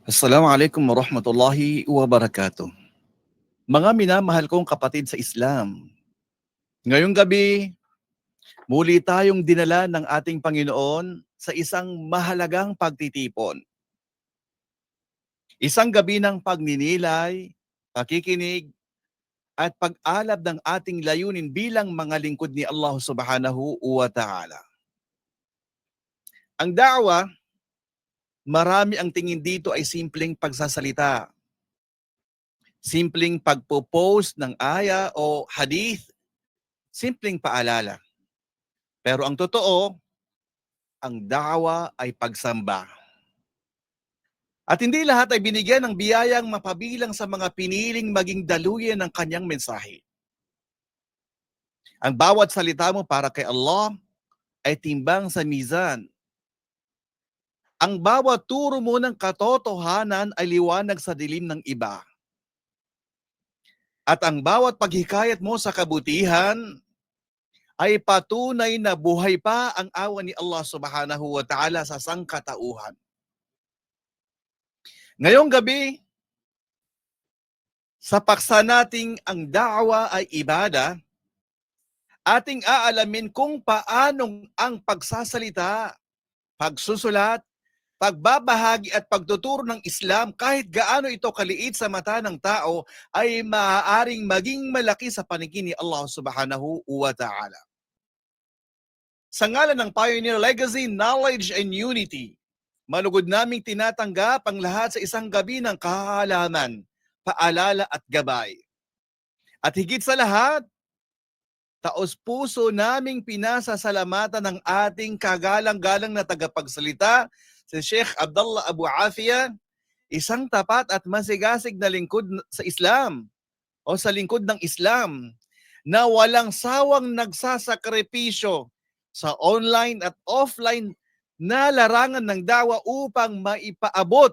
Assalamualaikum warahmatullahi wabarakatuh. Mga minamahal kong kapatid sa Islam, ngayong gabi, muli tayong dinala ng ating Panginoon sa isang mahalagang pagtitipon. Isang gabi ng pagninilay, pakikinig, at pag-alab ng ating layunin bilang mga lingkod ni Allah subhanahu wa ta'ala. Ang da'wa, marami ang tingin dito ay simpleng pagsasalita, simpleng pagpo-post ng aya o hadith, simpleng paalala. Pero ang totoo, ang da'wa ay pagsamba. At hindi lahat ay binigyan ng biyayang mapabilang sa mga piniling maging daluyan ng kanyang mensahe. Ang bawat salita mo para kay Allah ay timbang sa mizan. Ang bawat turo mo ng katotohanan ay liwanag sa dilim ng iba. At ang bawat paghikayat mo sa kabutihan ay patunay na buhay pa ang awa ni Allah subhanahu wa ta'ala sa sangkatauhan. Ngayong gabi, sa paksa nating ang da'wa ay ibada, ating aalamin kung paanong ang pagsasalita, pagsusulat, pagbabahagi at pagtuturo ng Islam kahit gaano ito kaliit sa mata ng tao ay maaaring maging malaki sa paningin ni Allah subhanahu wa ta'ala. Sa ngalan ng Pioneer Legacy, Knowledge and Unity, malugod naming tinatanggap ang lahat sa isang gabi ng kaalaman, paalala at gabay. At higit sa lahat, taos-puso naming pinasasalamatan ng ating kagalang-galang na tagapagsalita, si Sheikh Abdullah Abu Afia, isang tapat at masigasig na lingkod sa Islam o sa lingkod ng Islam na walang sawang nagsasakripisyo sa online at offline na larangan ng dawa upang maipaabot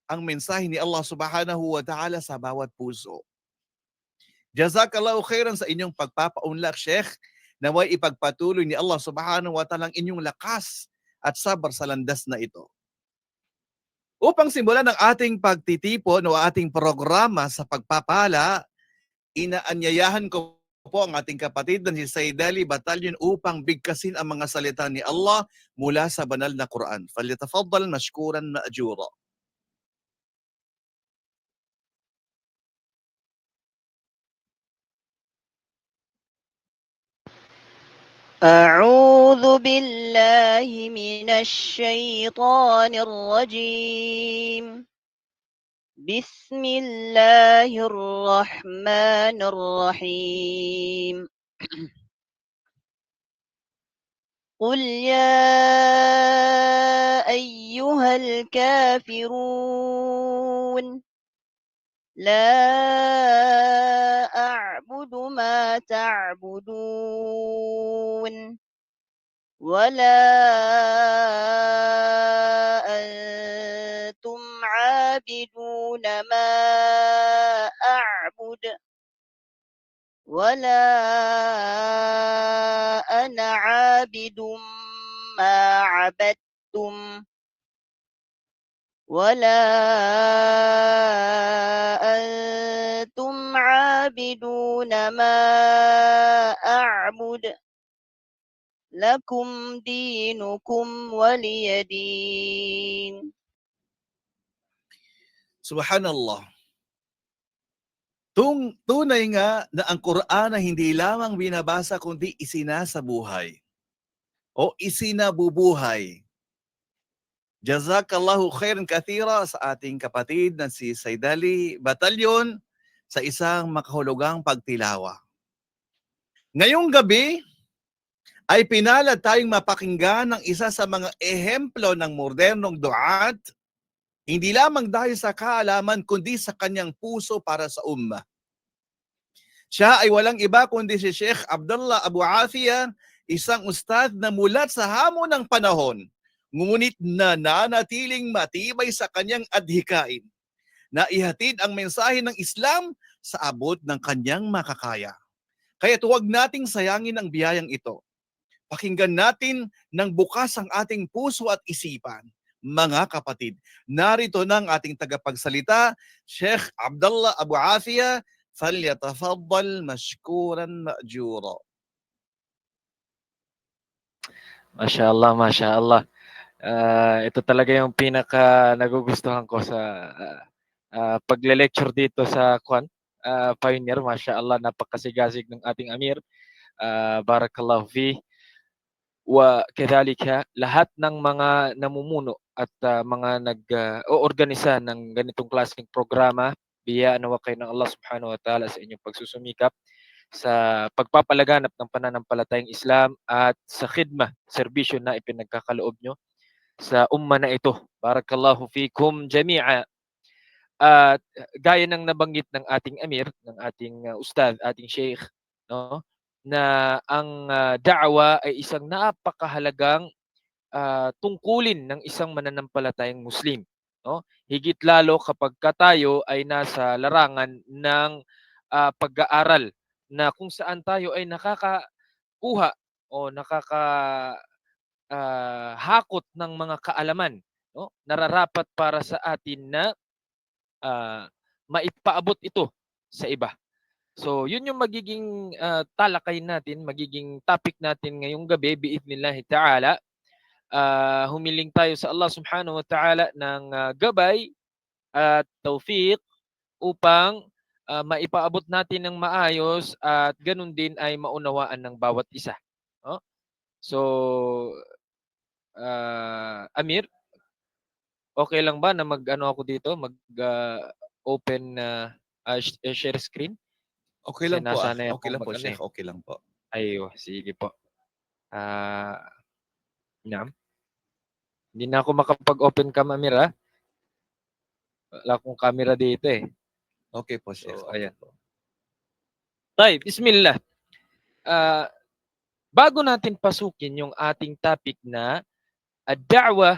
ang mensahe ni Allah subhanahu wa ta'ala sa bawat puso. Jazakallahu khairan sa inyong pagpapaunlak, Sheikh. Naway ipagpatuloy ni Allah subhanahu wa ta'ala ang inyong lakas at sabar sa landas na ito. Upang simulan ang ating pagtitipon o ating programa sa pagpapala, inaanyayahan ko po ang ating kapatid na si Saidali Batalyon upang bigkasin ang mga salita ni Allah mula sa banal na Quran. Falyatafaddal mashkuran ma'jura. أعوذ بالله من الشيطان الرجيم. بسم الله الرحمن الرحيم. قل يا أيها الكافرون لا أعبد ما تعبدون ولا أنتم عابدون ما أعبد ولا أنا عابد ما عبدتم ولا أنتم عابدون ما أعبد لكم دينكم ولي دين. Subhanallah. Tunay nga na ang Quran ay hindi lamang binabasa kundi isinasabuhay o isinabubuhay. Jazakallahu khairan kathira sa ating kapatid na si Saidali Batalyon sa isang makahulugang pagtilawa. Ngayong gabi ay pinalad tayong mapakinggan ng isa sa mga ehemplo ng modernong duat, hindi lamang dahil sa kaalaman kundi sa kanyang puso para sa ummah. Siya ay walang iba kundi si Sheikh Abdullah Abu Afia, isang ustad na mulat sa hamon ng panahon, ngunit nananatiling matibay sa kanyang adhikain na ihatid ang mensahe ng Islam sa abot ng kanyang makakaya. Kaya huwag nating sayangin ang biyayang ito. Pakinggan natin ng bukas ang ating puso at isipan mga kapatid. Narito ng ating tagapagsalita, Sheikh Abdullah Abu Afia, falyatafaddal mashkuran ma'jura. Masya Allah, Masya Allah. Ito talaga yung pinaka nagugustuhan ko sa pagle-lecture dito sa Pioneer. Masya Allah, napakasigasig ng ating Amir. Barakallahu fi. Wa kadhalika, lahat ng mga namumuno at mga nag-oorganisa ng ganitong klaseng programa, biyayaan nawa kayo ng Allah subhanahu wa ta'ala sa inyong pagsusumikap sa pagpapalaganap ng pananampalatayang Islam at sa khidmah, serbisyo na ipinagkakaloob nyo sa umma na ito. Barakallahu fikum jami'a. At gaya ng nabanggit ng ating Amir, ng ating ustad, ating sheikh, no, na ang da'wa ay isang napakahalagang tungkulin ng isang mananampalatayang Muslim, no? Higit lalo kapag tayo ay nasa larangan ng pag-aaral na kung saan tayo ay nakakakuha o hakot ng mga kaalaman, no? Nararapat para sa atin na maipaabot ito sa iba. So, yun yung magiging talakay natin, magiging topic natin ngayong gabi, biidhnillahi ta'ala. Humiling tayo sa Allah subhanahu wa ta'ala ng gabay at tawfiq upang maipaabot natin ng maayos at ganun din ay maunawaan ng bawat isa. No? So, Amir, okay lang ba na ako dito, open share screen? Okay Kasi lang po, nasanay okay lang akong po, Sheikh, okay lang po. Ayo, sige po. Naam. Hindi na ako makapag-open cam, Amir, ha? Wala akong camera dito eh. Okay po, Sheikh. So, Okay ayan. po. Tay, bismillah. Bago natin pasukin yung ating topic na ad-da'wa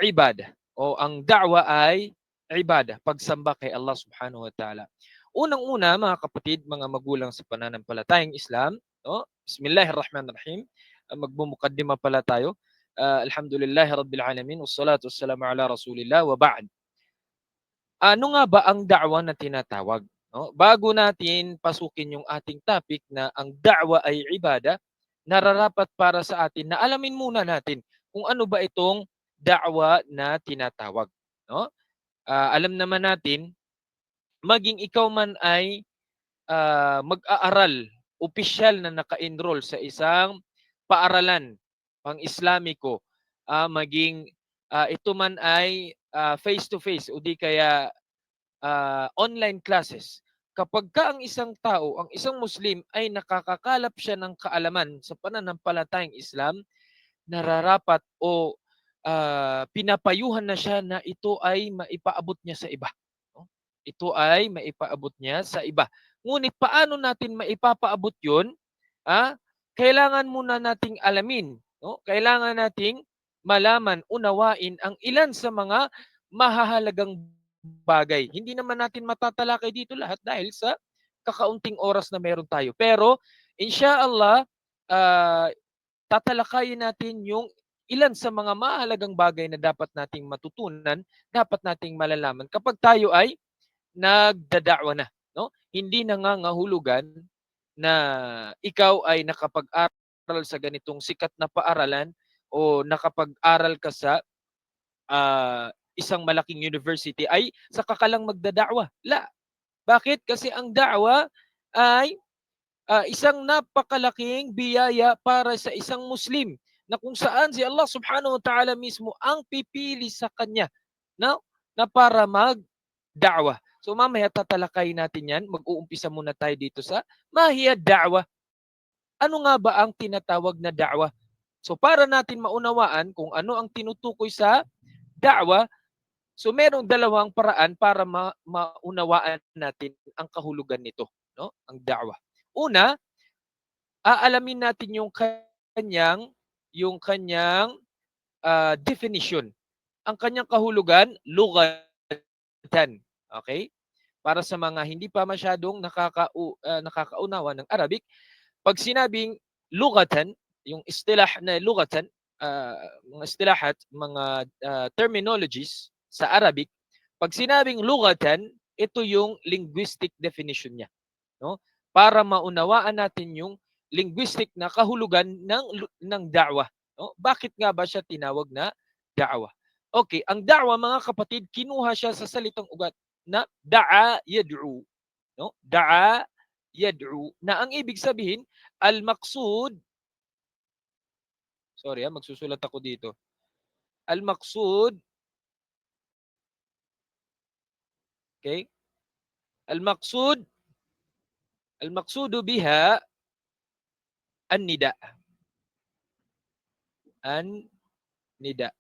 ibadah o ang da'wa ay ibadah, pagsamba kay Allah subhanahu wa ta'ala. Unang-una, mga kapatid, mga magulang sa pananampalatayang Islam, no? Bismillahirrahmanirrahim. Magmumukaddima pala tayo. Alhamdulillahi rabbil alamin wassalatu wassalamu ala rasulillah wa ba'd. Ano nga ba ang da'wa na tinatawag? No? Bago natin pasukin yung ating topic na ang da'wa ay ibadah, nararapat para sa atin na alamin muna natin kung ano ba itong da'wa na tinatawag. No? Alam naman natin, maging ikaw man ay mag-aaral, opisyal na naka-enroll sa isang paaralan pang-Islamiko, maging ito man ay face-to-face o di kaya online classes. Kapag ka ang isang tao, ang isang Muslim ay nakakakalap siya ng kaalaman sa pananampalatayang Islam, nararapat o pinapayuhan na siya na ito ay maipaabot niya sa iba. No? Ito ay maipaabot niya sa iba. Ngunit paano natin maipapaabot yun? Kailangan muna nating alamin. No? Kailangan nating malaman, unawain ang ilan sa mga mahahalagang bagay. Hindi naman natin matatalakay dito lahat dahil sa kakaunting oras na meron tayo. Pero, inshallah, tatalakayin natin yung ilan sa mga mahalagang bagay na dapat nating matutunan, dapat nating malalaman kapag tayo ay nagdada'wa na. No? Hindi nangangahulugan na ikaw ay nakapag-aral sa ganitong sikat na paaralan o nakapag-aral ka sa isang malaking university ay saka ka lang magdada'wa. La. Bakit? Kasi ang da'wa ay isang napakalaking biyaya para sa isang Muslim na kung saan si Allah subhanahu wa ta'ala mismo ang pipili sa kanya na para mag-da'wa. So mamaya tatalakayin natin yan. Mag-uumpisa muna tayo dito sa mahiya da'wa. Ano nga ba ang tinatawag na da'wa? So para natin maunawaan kung ano ang tinutukoy sa da'wa, so merong dalawang paraan para maunawaan natin ang kahulugan nito, no? Ang da'wa. Una, aalamin natin yung kanyang definition. Ang kanyang kahulugan, lugatan. Okay? Para sa mga hindi pa masyadong nakakaunawa ng Arabic, pag sinabing lugatan, yung istilah na lugatan, mga istilahat, mga terminologies sa Arabic, pag sinabing lughatan, ito yung linguistic definition niya, no? Para maunawaan natin yung linguistic na kahulugan ng da'wah, no? Bakit nga ba siya tinawag na da'wah? Okay, ang da'wah, mga kapatid, kinuha siya sa salitang ugat na da'a yad'u, no? Da'a yad'u, na ang ibig sabihin, al-maqsud, sorry, magsusulat ako dito. Al-maqsud, okay? Al-maqsud, al-maqsudu biha an-nida. An-nida.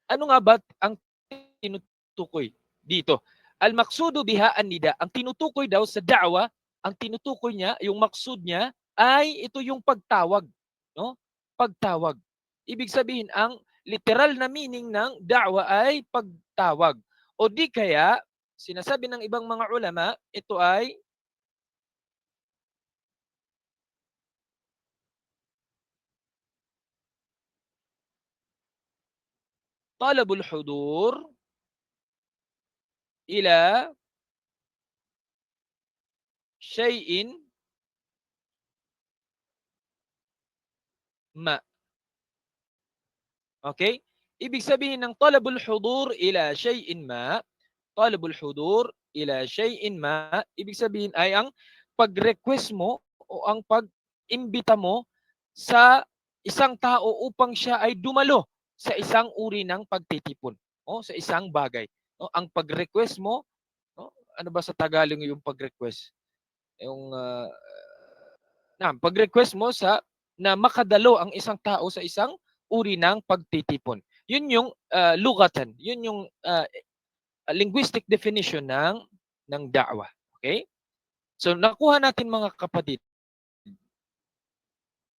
Ano nga ba ang tinutukoy dito? Al-maqsudu biha an-nida. Ang tinutukoy daw sa da'wa, ang tinutukoy niya, yung maksud niya ay ito yung pagtawag, no? Pagtawag. Ibig sabihin, ang literal na meaning ng da'wa ay pagtawag. O di kaya, sinasabi ng ibang mga ulama, ito ay talabul hudur ila shay'in ma. Okay? Ibig sabihin ng talabul hudur ila shay'in ma, talabul hudur ila shay'in ma, ibig sabihin ay ang pag-request mo o ang pag-imbita mo sa isang tao upang siya ay dumalo sa isang uri ng pagtitipon o sa isang bagay. No? Ang pag-request mo, no? Ano ba sa Tagalog yung pag-request? Yung pag-request mo sa na makadalo ang isang tao sa isang uri ng pagtitipon. Yun yung lugatan, yun yung linguistic definition ng da'wah. Okay? So nakuha natin, mga kapatid,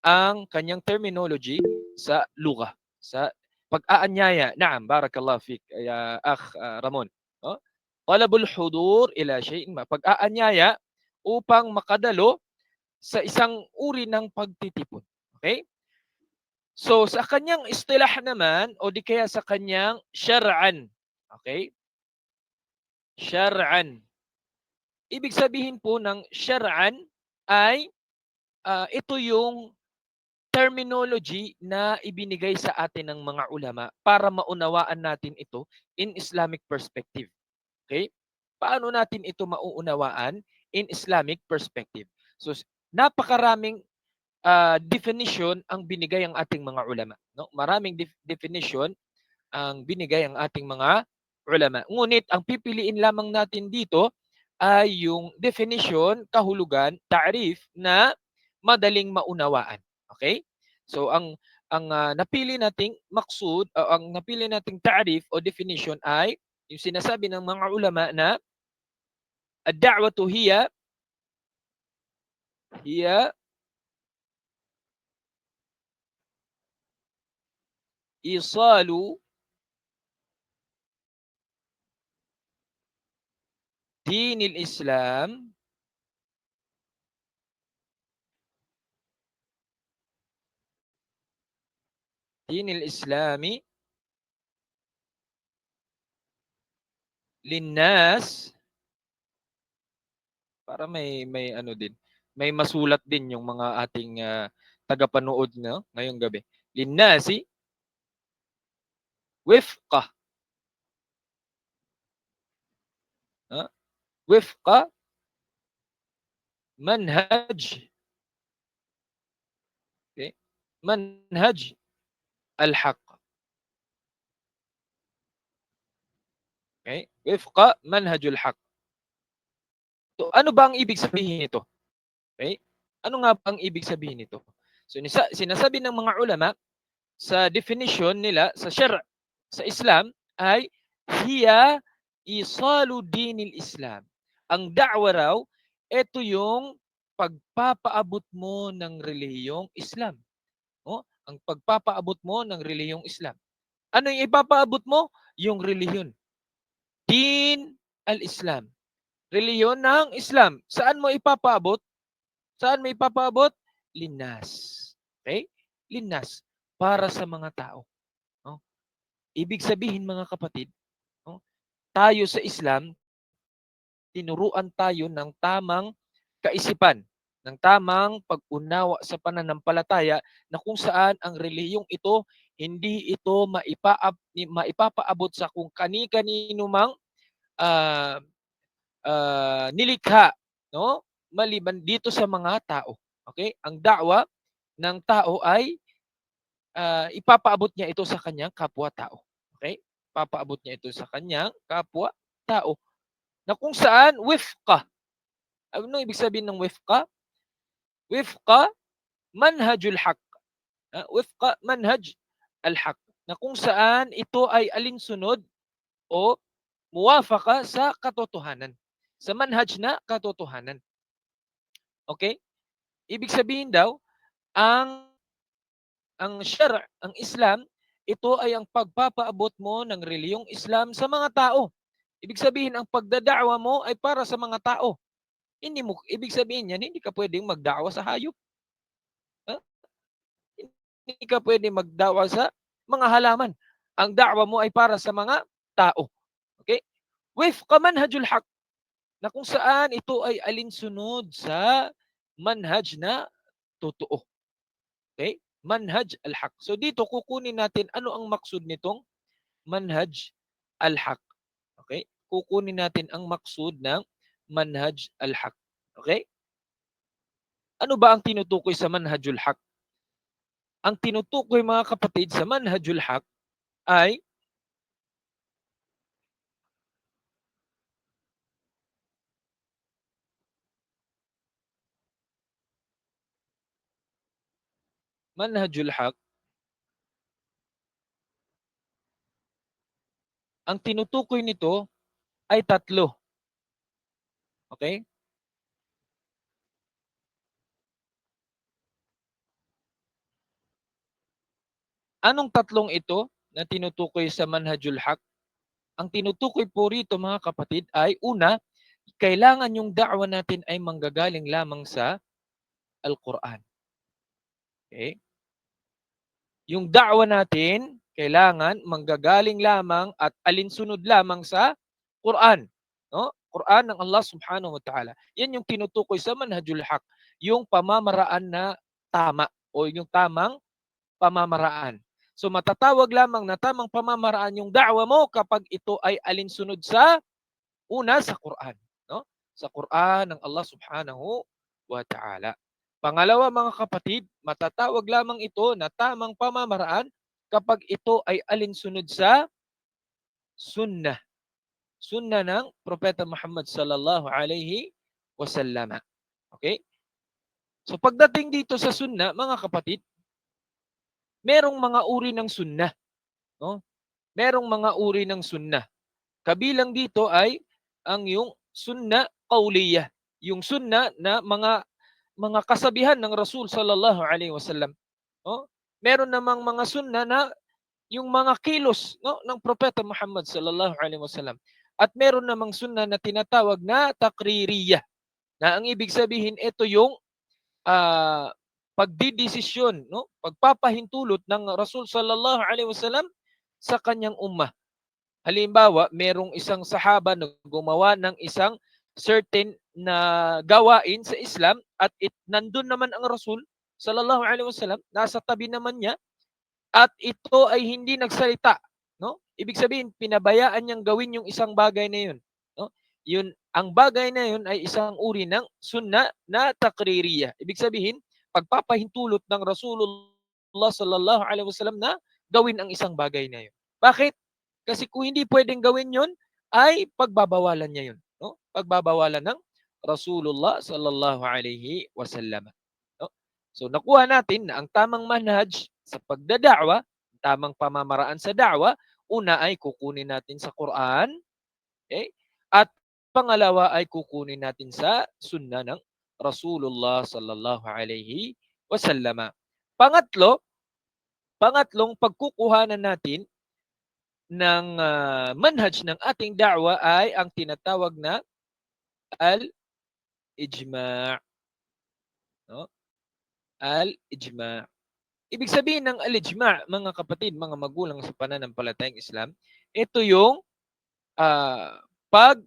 ang kanyang terminology sa lugha, sa pag-aanyaya. Naam, barakallahu fik, ya akh Ramon. No? Talabul hudur ila shay'in ma, pag-aanyaya upang makadalo sa isang uri ng pagtitipon. Okay? So sa kanyang istilah naman, o di kaya sa kanyang syar'an. Okay? Syar'an. Ibig sabihin po ng syar'an ay ito yung terminology na ibinigay sa atin ng mga ulama para maunawaan natin ito in Islamic perspective. Okay? Paano natin ito mauunawaan in Islamic perspective? So napakaraming definition ang binigay ang ating mga ulama, no? Maraming definition ang binigay ang ating mga ulama. Ngunit ang pipiliin lamang natin dito ay yung definition, kahulugan, ta'rif na madaling maunawaan. Okay? So ang napili nating maksud o ang napili nating ta'rif o definition ay yung sinasabi ng mga ulama na ad-da'watu hiya isalu dinil Islam dinil Islami linnas, para may ano din, may masulat din yung mga ating tagapanood na ngayong gabi. Linnasi wifqa wifqa manhaj, okay? Manhaj al-haq. Okay? Wifqa manhajul haq. So, ano ba ang ibig sabihin nito? Okay? Ano nga ang ibig sabihin nito? So sinasabi ng mga ulama sa definition nila sa syar' sa Islam ay hiya isalu dinil Islam. Ang da'wa raw, ito yung pagpapaabot mo ng relihiyong Islam. No? Ang pagpapaabot mo ng relihiyong Islam. Ano yung ipapaabot mo? Yung relihiyon. Din al-Islam. Relihiyon ng Islam. Saan mo ipapaabot? Saan mo ipapaabot? Linnas. Okay? linnas, para sa mga tao. No? Ibig sabihin mga kapatid, no? Tayo sa Islam, tinuruan tayo ng tamang kaisipan, ng tamang pag-unawa sa pananampalataya na kung saan ang relihiyong ito, hindi ito maipapaabot sa kung kani-kanino mang ah, nilikha, no? Maliban dito sa mga tao. Okay? Ang da'wa ng tao ay ipapaabot niya ito sa kanyang kapwa-tao. Okay? Ipapaabot niya ito sa kanyang kapwa-tao. Na kung saan wifqa. Ano ibig sabihin ng wifqa? Wifqa manhajul haq. Wifqa manhaj al-haq. Na kung saan ito ay alinsunod o muwafaqa sa katotohanan. Sa manhaj na katotohanan. Okay? Ibig sabihin daw, ang syara', ang Islam, ito ay ang pagpapaabot mo ng reliyong Islam sa mga tao. Ibig sabihin, ang pagdada'wa mo ay para sa mga tao. Ibig sabihin yan, hindi ka pwedeng magda'wa sa hayop. Ha? Hindi ka pwedeng magda'wa sa mga halaman. Ang da'wa mo ay para sa mga tao. Okay? Wifqa manhajul haq, na kung saan ito ay alinsunod sa manhaj na totoo. Okay? Manhaj al-haq. So dito kukunin natin ano ang maksud nitong manhaj al-haq. Okay? Kukunin natin ang maksud ng manhaj al-haq. Okay? Ano ba ang tinutukoy sa manhajul haq? Ang tinutukoy mga kapatid sa manhajul haq ay manhajul haq, ang tinutukoy nito ay tatlo. Okay? Anong tatlong ito na tinutukoy sa manhajul haq? Ang tinutukoy po rito mga kapatid ay una, kailangan yung da'wa natin ay manggagaling lamang sa Al-Quran. Okay? Yung da'wa natin, kailangan manggagaling lamang at alinsunod lamang sa Quran. No? Quran ng Allah subhanahu wa ta'ala. Yan yung tinutukoy sa manhajul haq. Yung pamamaraan na tama o yung tamang pamamaraan. So matatawag lamang na tamang pamamaraan yung da'wa mo kapag ito ay alinsunod sa una sa Quran. No? Sa Quran ng Allah subhanahu wa ta'ala. Pangalawa mga kapatid, matatawag lamang ito na tamang pamamaraan kapag ito ay alinsunod sa sunnah. Sunnah ng Propeta Muhammad sallallahu alaihi wasallam. Okay? So pagdating dito sa sunnah, mga kapatid, merong mga uri ng sunnah. No? Merong mga uri ng sunnah. Kabilang dito ay ang yung sunnah qawliyah. Yung sunnah na mga kasabihan ng Rasul sallallahu alaihi wasallam. No? Meron namang mga sunnah na yung mga kilos, no, ng Propeta Muhammad sallallahu alaihi wasallam. At meron namang sunnah na tinatawag na takririyah. Na ang ibig sabihin, ito yung pagdidesisyon, no, pagpapahintulot ng Rasul sallallahu alaihi wasallam sa kanyang ummah. Halimbawa, merong isang sahaba na gumawa ng isang certain na gawain sa Islam at nandun naman ang Rasul sallallahu alaihi wasallam, nasa tabi naman niya at ito ay hindi nagsalita, no? Ibig sabihin pinabayaan niyang gawin yung isang bagay na yun, no? Yun ang bagay na yun ay isang uri ng sunnah na takririyah. Ibig sabihin pagpapahintulot ng Rasulullah sallallahu alaihi wasallam na gawin ang isang bagay na yun. Bakit? Kasi kung hindi pwedeng gawin yun, ay pagbabawalan niya yun. No? Pagbabawalan ng Rasulullah sallallahu alaihi wasallam. No? So nakuha natin na ang tamang manhaj sa pagdada'wa, tamang pamamaraan sa da'wa, una ay kukunin natin sa Quran, okay? At pangalawa ay kukunin natin sa sunnah ng Rasulullah sallallahu alaihi wasallam. Pangatlong pagkukuhanan natin ng manhaj ng ating da'wa ay ang tinatawag na al-ijma'. No? Al-ijma'. Ibig sabihin ng al-ijma', mga kapatid, mga magulang sa pananampalatayang Islam, ito yung pag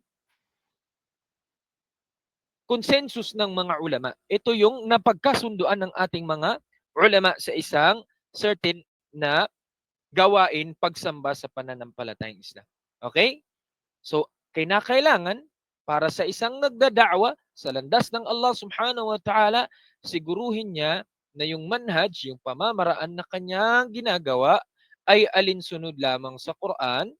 consensus ng mga ulama. Ito yung napagkasunduan ng ating mga ulama sa isang certain na gawain pagsamba sa pananampalatayang Islam. Okay? So, kinakailangan para sa isang nagdada'wa sa landas ng Allah subhanahu wa ta'ala, siguruhin niya na yung manhaj, yung pamamaraan na kanyang ginagawa ay alinsunod lamang sa Quran,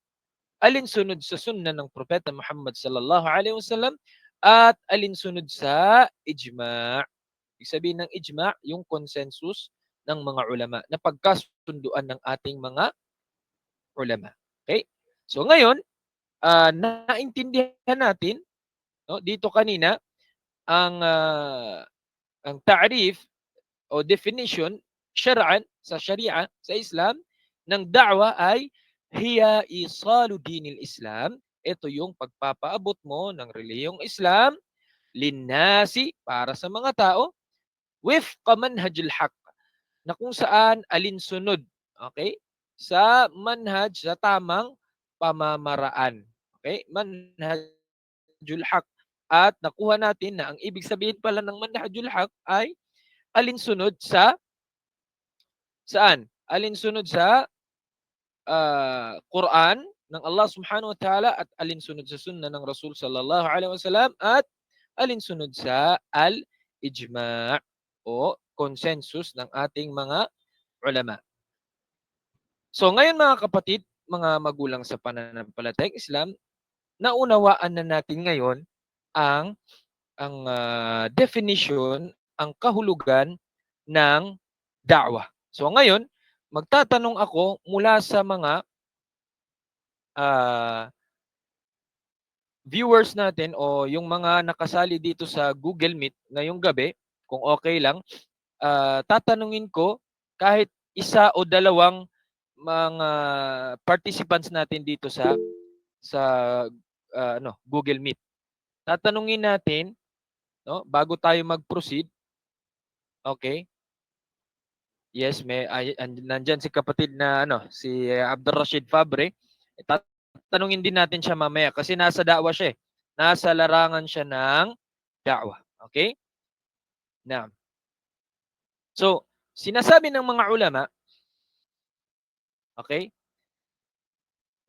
alinsunod sa sunna ng Propeta Muhammad sallallahu alaihi wasallam, at alinsunod sa ijma'. Ibig sabihin ng ijma', yung consensus ng mga ulama na pagkasunduan ng ating mga ulama. Okay? So ngayon, naintindihan natin, no, dito kanina ang ta'rif o definition syar'an sa Sharia sa Islam ng da'wa ay hiya isalu dinil Islam. Ito yung pagpapaabot mo ng relihiyong Islam linnasi para sa mga tao wifqa manhajul haq na kung saan alinsunod, okay, sa manhaj, sa tamang pamamaraan. Okay? Manhajul haq. At nakuha natin na ang ibig sabihin pala ng manhajul haq ay alinsunod sa saan? Alinsunod sa Quran ng Allah subhanahu wa ta'ala at alinsunod sa sunna ng Rasul sallallahu alaihi wasallam at alinsunod sa al-ijma' o consensus ng ating mga ulama. So ngayon mga kapatid, mga magulang sa pananampalatayang Islam, naunawaan na natin ngayon ang definition, ang kahulugan ng da'wah. So ngayon, magtatanong ako mula sa mga viewers natin o yung mga nakasali dito sa Google Meet ngayong gabi, kung okay lang, tatanungin ko kahit isa o dalawang mga participants natin dito sa Google Meet. Tatanungin natin, no, bago tayo mag-proceed. Okay? Yes, nandiyan si kapatid na si Abdul Rashid Fabre. Tatanungin din natin siya mamaya kasi nasa da'wa siya. Nasa larangan siya ng da'wa. Okay? Now, so, sinasabi ng mga ulama, okay,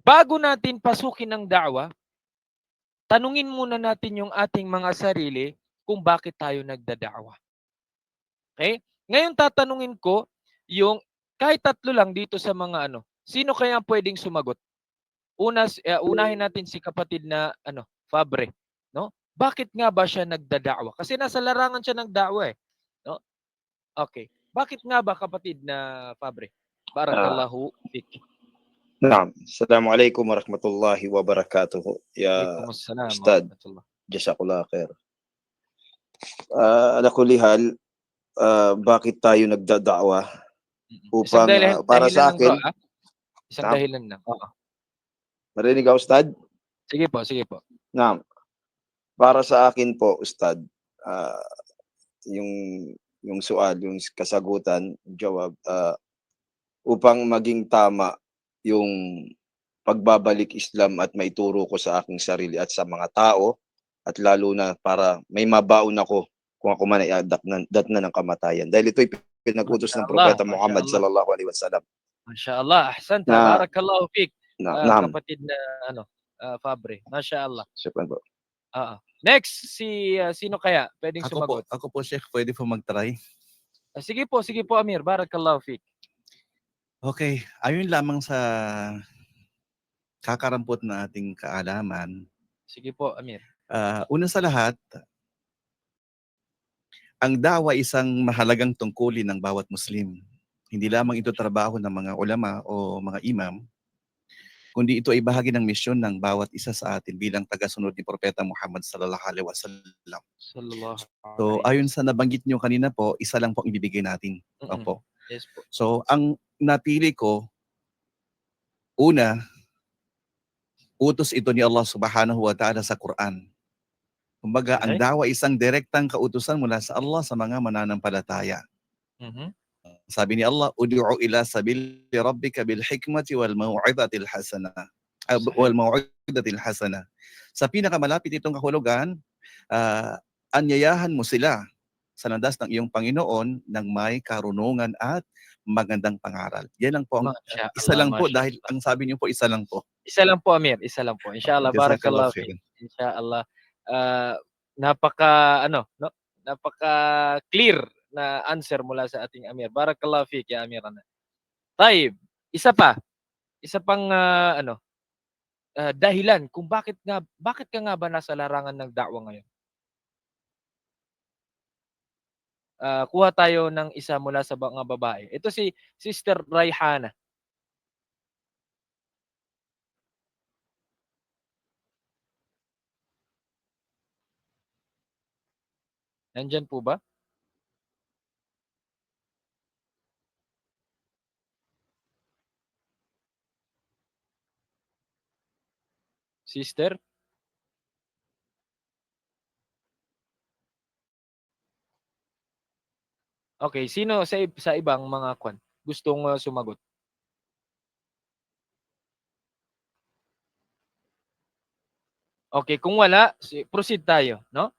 bago natin pasukin ang da'wa, tanungin muna natin yung ating mga sarili kung bakit tayo nagdada'wa. Okay? Ngayon tatanungin ko yung kahit tatlo lang dito sa mga sino kaya pwedeng sumagot? Unahin natin si kapatid na Fabre, no? Bakit nga ba siya nagdada'wa? Kasi nasa larangan siya ng da'wa no? Okay. Bakit nga ba kapatid na Fabre? Barakallahu fik. نعم السلام عليكم ورحمة الله وبركاته يا Waalaikumsalam أستاذ warahmatullah. جزاك الله خير. على كل حال bakit tayo nagdada'wa Isang upang para dahilan sa lang akin, bro, Isang Naam. dahilan lang. Oo. marinig ka Ustad? Sige po, sige po. Naam. Para sa akin po Ustad, yung sual, yung kasagutan, jawab, upang maging tama yung pagbabalik Islam at maituro ko sa aking sarili at sa mga tao, at lalo na para may mabaon ako kung ako man ay datna ng kamatayan. Dahil ito'y pinag-utos ng Propeta Muhammad sallallahu alaihi wasallam. Masya-Allah, ahsanta, Na- barakallahu fik. Naam. Kapatid na Fabre. Masya-Allah. Shukran po. Next, sino kaya pwedeng sumagot? Ako po, Sheikh, pwede po mag-try. Sige po Amir, barakallahu fik. Okay, ayon lamang sa kakarampot na ating kaalaman, Sige po Amir. una sa lahat, ang da'wa isang mahalagang tungkulin ng bawat Muslim. Hindi lamang ito trabaho ng mga ulama o mga imam, kundi ito ay bahagi ng misyon ng bawat isa sa atin bilang tagasunod ni Propeta Muhammad sallallahu alaihi wasallam. Sallallahu So ayon sa nabanggit niyo kanina po, isa lang po ang ibibigay natin. Opo. Yes po. So ang napili ko, una, utos ito ni Allah subhanahu wa ta'ala sa Quran. Kumbaga, ang Okay. da'wa isang direktang kautusan mula sa Allah sa mga mananampalataya. Mhm. sabi ni Allah, ud'u ila sabili rabbika bil hikmati wal mau'izatil hasanah. Wal mau'izatil hasanah. Sa pinakamalapit itong kahulugan, anyayahan mo sila sa landas ng iyong Panginoon ng may karunungan at magandang pangaral. Yan lang po ang Masya isa Allah, lang po Masya dahil Allah. ang sabi niyo po isa lang po. Isa lang po, Amir. Isa lang po. Inshallah. Jazakallah Barakallahu khairan. fiik. Inshallah. Napaka, ano, no? Napaka clear na answer mula sa ating Amir. Barakallahu fiik, ya Amir. Taib. Isa pa. Isa pang, dahilan kung bakit ka nga ba nasa larangan ng da'wa ngayon? Kuha tayo ng isa mula sa mga babae. Ito si Sister Rayhana. Nandyan po ba? Sister? Okay, sino sa ibang mga gustong sumagot? Okay, kung wala, proceed tayo, no?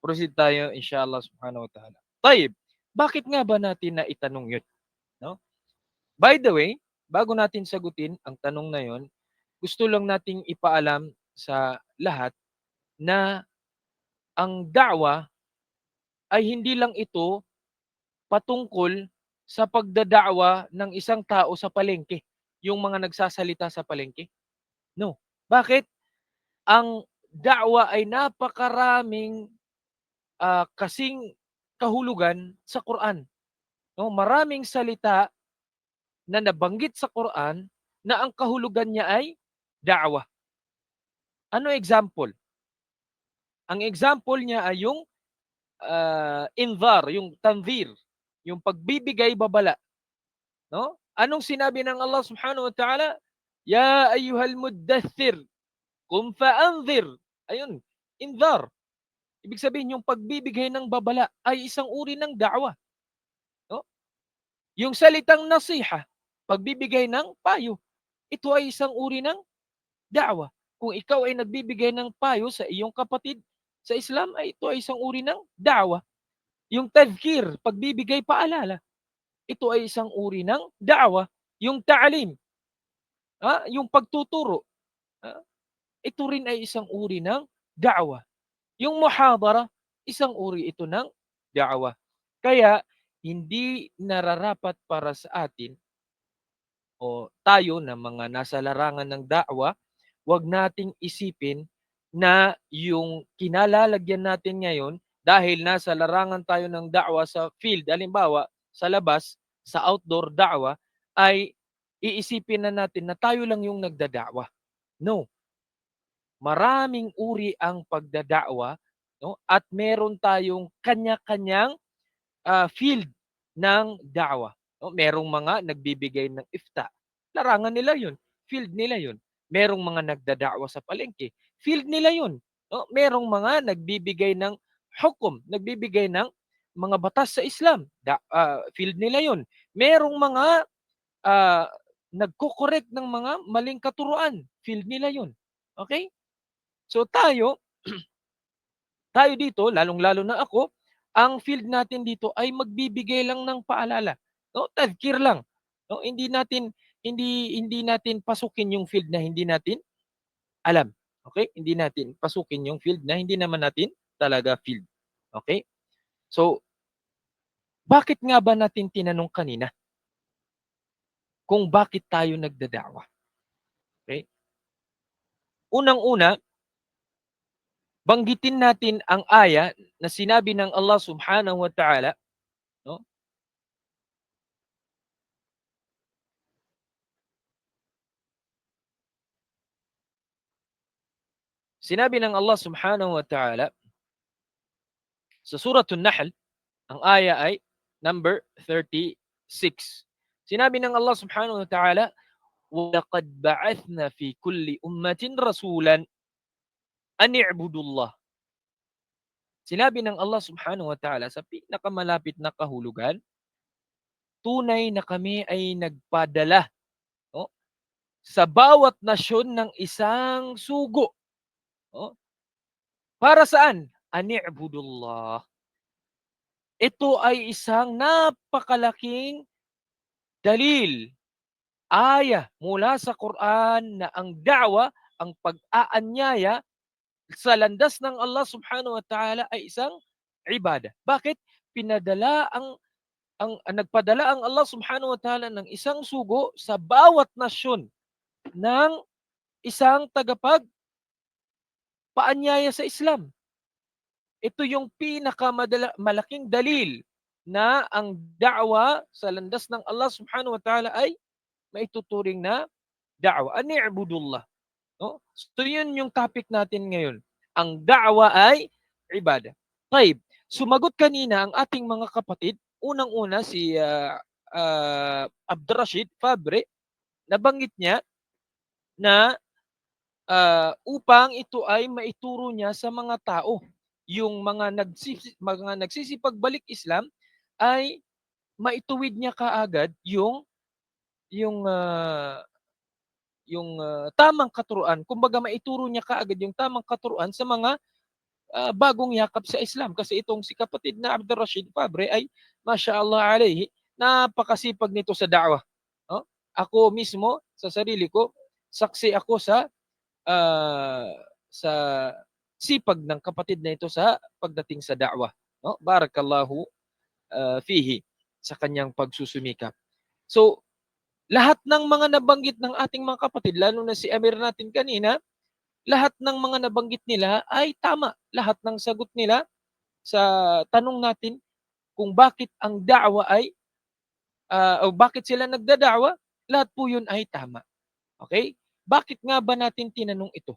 Proceed tayo inshallah subhanahu wa ta'ala. Taib, bakit nga ba natin na itanong 'yun, no? By the way, bago natin sagutin ang tanong na 'yon, gusto lang nating ipaalam sa lahat na ang da'wa ay hindi lang ito patungkol sa pagdada'wa ng isang tao sa palengke, yung mga nagsasalita sa palengke. No. Bakit? Ang da'wa ay napakaraming kasing kahulugan sa Quran. No, maraming salita na nabanggit sa Quran na ang kahulugan niya ay da'wa. Ano example? Ang example niya ay yung inzar, yung tanzir, yung pagbibigay babala. No? Anong sinabi ng Allah Subhanahu wa Ta'ala? Ya ayyuhal muddathir, qum fa'anzir. Ayun, inzar. Ibig sabihin yung pagbibigay ng babala ay isang uri ng da'wa. No? Yung salitang nasiha, pagbibigay ng payo, ito ay isang uri ng da'wa. Kung ikaw ay nagbibigay ng payo sa iyong kapatid sa Islam, ay ito ay isang uri ng da'wa. Yung tadhkir, pagbibigay paalala, ito ay isang uri ng da'wa. Yung ta'alim, yung pagtuturo, ito rin ay isang uri ng da'wa. Yung muhadara, isang uri ito ng da'wa. Kaya, hindi nararapat para sa atin o tayo na mga nasa larangan ng da'wa, wag nating isipin na yung kinalalagyan natin ngayon dahil nasa larangan tayo ng da'wa sa field, halimbawa sa labas, sa outdoor da'wa, ay iisipin na natin na tayo lang yung nagdada'wa. No. Maraming uri ang pagdada'wa, no? At meron tayong kanya-kanyang field ng da'wa. No? Merong mga nagbibigay ng ifta. Larangan nila yun. Field nila yun. Merong mga nagdada'wa sa palengke. Field nila yun. No? Merong mga nagbibigay ng hukom, nagbibigay ng mga batas sa Islam. Field nila yun. Merong mga nagko-correct ng mga maling katuruan. Field nila yun. Okay? So tayo dito, lalong-lalo na ako, ang field natin dito ay magbibigay lang ng paalala. No? Tadhkir lang. No? Hindi natin pasukin yung field na hindi natin alam. Okay? Hindi natin pasukin yung field na hindi naman natin talaga field. Okay? So, bakit nga ba natin tinanong kanina kung bakit tayo nagdada'wa? Okay? Unang-una, banggitin natin ang aya na sinabi ng Allah Subhanahu wa Ta'ala, no? Sinabi ng Allah Subhanahu wa Ta'ala sa Suratul Nahl, ang aya ay number 36. Sinabi ng Allah Subhanahu wa Ta'ala, وَلَقَدْ بَعَثْنَا فِي كُلِّ أُمَّةٍ رَسُولًا أَنِ اعْبُدُوا اللَّهَ. Sinabi ng Allah Subhanahu wa Ta'ala sa pinakamalapit na kahulugan, tunay na kami ay nagpadala, no, sa bawat nasyon ng isang sugo. No? Para saan? Ani'budullah. Ito ay isang napakalaking dalil, aya mula sa Quran na ang da'wa, ang pag-aanyaya sa landas ng Allah subhanahu wa ta'ala ay isang ibadah. Bakit? Nagpadala ang Allah subhanahu wa ta'ala ng isang sugo sa bawat nasyon ng isang paanyaya sa Islam. Ito yung malaking dalil na ang da'wa sa landas ng Allah subhanahu wa ta'ala ay maituturing na da'wa. Ani'budullah. No? So yun yung topic natin ngayon. Ang da'wa ay ibadah. Taib, sumagot kanina ang ating mga kapatid. Unang-una si Abdurrashid Fabre, nabanggit niya na upang ito ay maituro niya sa mga tao, yung mga nagsisipagbalik Islam, ay maituwid niya kaagad yung tamang katuruan. Kumbaga maituro niya kaagad yung tamang katuruan sa mga bagong yakap sa Islam. Kasi itong si kapatid na Abdurrashid Fabre ay, mashallah alayhi, napakasipag nito sa da'wah. No? Ako mismo, sa sarili ko, saksi ako sa sipag ng kapatid na ito sa pagdating sa da'wah. No? Barakallahu fihi sa kanyang pagsusumikap. So, lahat ng mga nabanggit ng ating mga kapatid, lalo na si Amir natin kanina, lahat ng mga nabanggit nila ay tama. Lahat ng sagot nila sa tanong natin kung bakit ang da'wa ay o bakit sila nagdada'wa, lahat po yun ay tama. Okay? Bakit nga ba natin tinanong ito?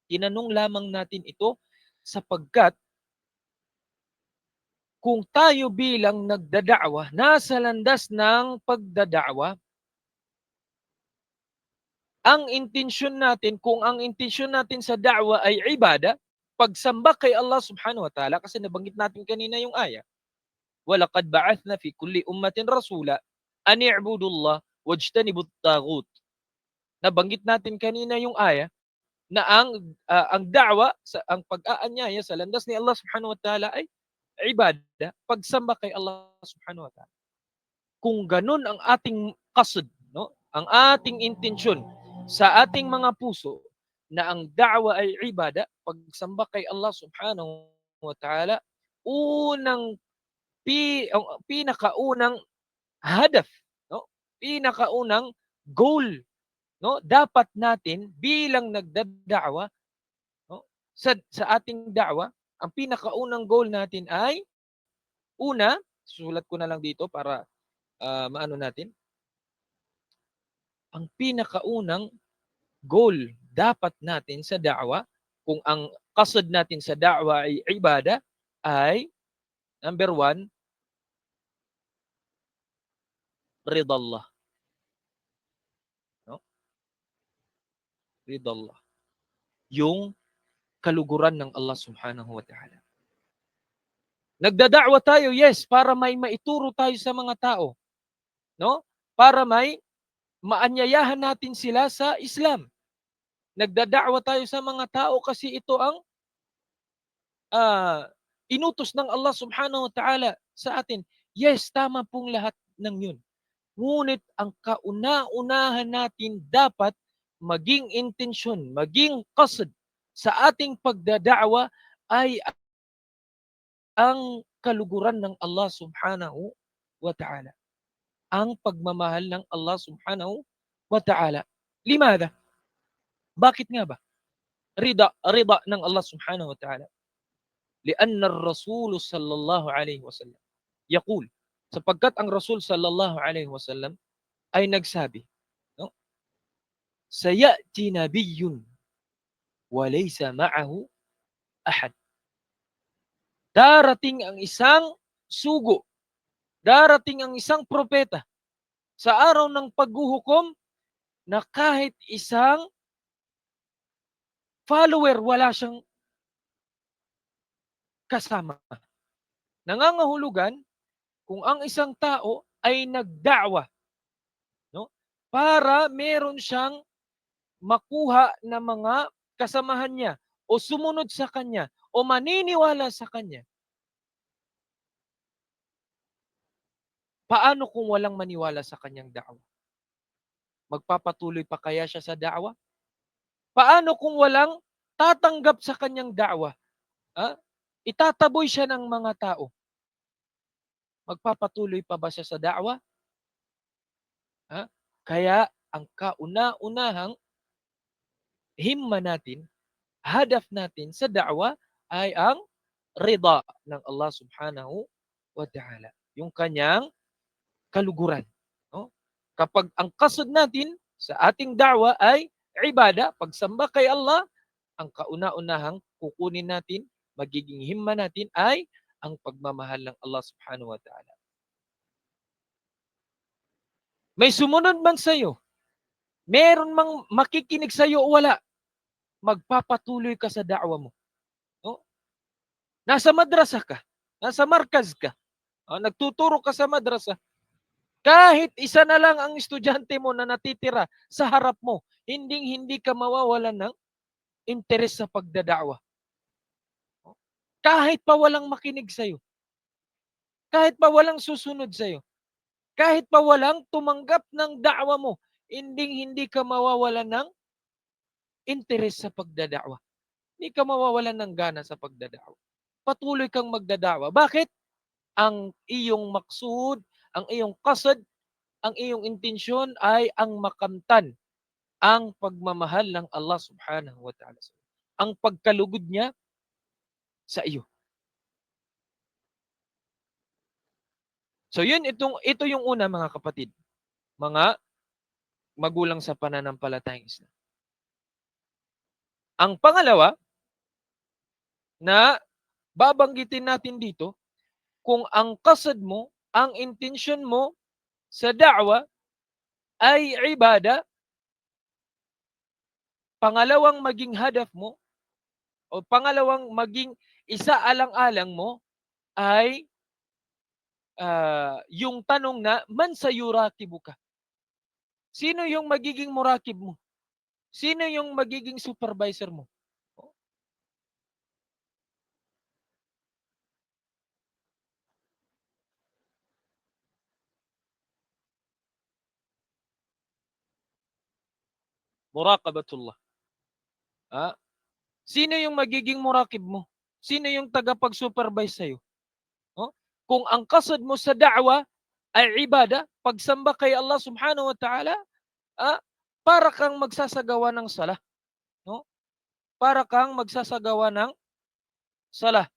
Tinanong lamang natin ito sapagkat kung tayo bilang nagdada'wa, nasa landas ng pagdada'wa, ang intensyon natin, kung ang intensyon natin sa da'wa ay ibadah, pagsamba kay Allah subhanahu wa ta'ala, kasi nabanggit natin kanina yung aya, وَلَقَدْ بَعَثْنَا فِي كُلِّ أُمَّةٍ رَسُولًا أَنِ اعْبُدُوا اللَّهَ وَاجْتَنِبُوا الطَّاغُوتَ. Nabanggit natin kanina yung aya na ang da'wa, ang pag-aanyaya sa landas ni Allah subhanahu wa ta'ala ay ibadah, pagsamba kay Allah subhanahu wa ta'ala. Kung ganun ang ating qasd, no? Ang ating intensyon sa ating mga puso na ang da'wa ay ibadah, pagsamba kay Allah subhanahu wa ta'ala, pinakaunang hadaf, no? Pinakaunang goal, no? Dapat natin bilang nagdada'wa, no? Sa ating da'wa, ang pinakaunang goal natin ay una, sulat ko na lang dito para maano natin. Ang pinakaunang goal dapat natin sa da'wa, kung ang qasad natin sa da'wa ay ibadah, ay number 1, ridallah. No? Ridallah. Yung kaluguran ng Allah subhanahu wa ta'ala. Nagdada'wa tayo, yes, para may maituro tayo sa mga tao. No? Para may maanyayahan natin sila sa Islam. Nagdada'wa tayo sa mga tao kasi ito ang inutos ng Allah subhanahu wa ta'ala sa atin. Yes, tama pong lahat ng yun. Ngunit ang kauna-unahan natin dapat maging intensyon, maging qasd sa ating pagdada'wa ay ang kaluguran ng Allah subhanahu wa ta'ala. Ang pagmamahal ng Allah subhanahu wa ta'ala. Limada? Bakit nga ba? Rida ng Allah subhanahu wa ta'ala. لأن الرسول صلى الله عليه وسلم يقول, sapagkat ang Rasul sallallahu alaihi wasallam ay nagsabi, no? Sayati nabiyyun wa laysa ma'ahu ahad. Darating ang isang sugo, darating ang isang propeta sa araw ng paghuhukom na kahit isang follower wala siyang kasama. Nangangahulugan, kung ang isang tao ay nagda'wa, no? Para meron siyang makuha na mga kasamahan niya o sumunod sa kanya o maniniwala sa kanya. Paano kung walang maniwala sa kanyang da'wa? Magpapatuloy pa kaya siya sa da'wa? Paano kung walang tatanggap sa kanyang da'wa? Itataboy siya ng mga tao. Magpapatuloy pa ba siya sa da'wa? Kaya ang kauna-unahang himma natin, hadaf natin sa da'wa ay ang rida ng Allah subhanahu wa ta'ala. Yung kanyang kaluguran. No? Kapag ang kasod natin sa ating da'wa ay ibada, pagsamba kay Allah, ang kauna-unahang kukunin natin, magiging himma natin ay ang pagmamahal ng Allah subhanahu wa ta'ala. May sumunod man sa iyo, meron mang makikinig sa iyo o wala, magpapatuloy ka sa da'wa mo. No? Nasa madrasa ka, nasa markaz ka, nagtuturo ka sa madrasa, kahit isa na lang ang estudyante mo na natitira sa harap mo, hindi ka mawawalan ng interes sa pagdada'wa. Kahit pa walang makinig sa'yo, kahit pa walang susunod sa'yo, kahit pa walang tumanggap ng da'wa mo, hindi ka mawawalan ng interes sa pagdada'wa. Hindi ka mawawalan ng gana sa pagdada'wa. Patuloy kang magdada'wa. Bakit? Ang iyong maksud, ang iyong kasad, ang iyong intensyon ay ang makamtan ang pagmamahal ng Allah subhanahu wa ta'ala. Ang pagkalugod niya sa iyo. So ito yung una mga kapatid, mga magulang sa pananampalatayang Islam. Ang pangalawa na babanggitin natin dito, kung ang kasad mo, ang intensyon mo sa da'wa ay ibada, pangalawang maging hadaf mo o pangalawang maging isaalang-alang mo ay yung tanong na man sayurakibu ka. Sino yung magiging murakib mo? Sino yung magiging supervisor mo? Muraqabatullah. Sino yung magiging murakib mo? Sino yung tagapag-supervise sa'yo? Kung ang kasad mo sa da'wa ay ibada, pagsamba kay Allah subhanahu wa ta'ala, para kang magsasagawa ng salah. No? Para kang magsasagawa ng salah.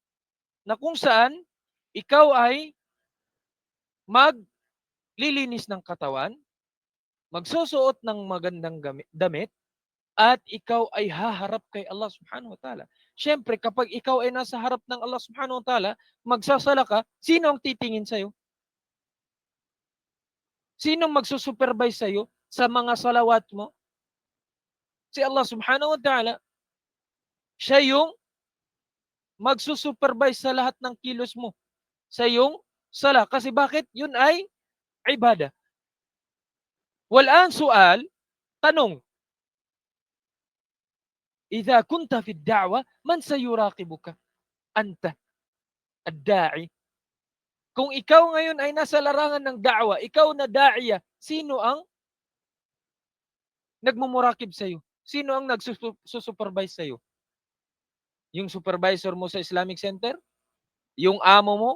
Na kung saan, ikaw ay maglilinis ng katawan, magsusuot ng magandang damit, at ikaw ay haharap kay Allah subhanahu wa ta'ala. Siyempre, kapag ikaw ay nasa harap ng Allah subhanahu wa ta'ala, magsasala ka, sino ang titingin sa'yo? Sino magsusupervise sa'yo sa mga salawat mo? Si Allah subhanahu wa ta'ala. Siya yung magsusupervise sa lahat ng kilos mo sa iyong sala. Kasi bakit? Yun ay ibada. Walaan sual, tanong, إذا كنت في الدعوة من سيراقبك أنت الداعي. Kung ikaw ngayon ay nasa larangan ng da'wa, ikaw na da'iya, sino ang nagmumurakib sa iyo? Sino ang nagsusupervise sa iyo? Yung supervisor mo sa Islamic Center? Yung amo mo?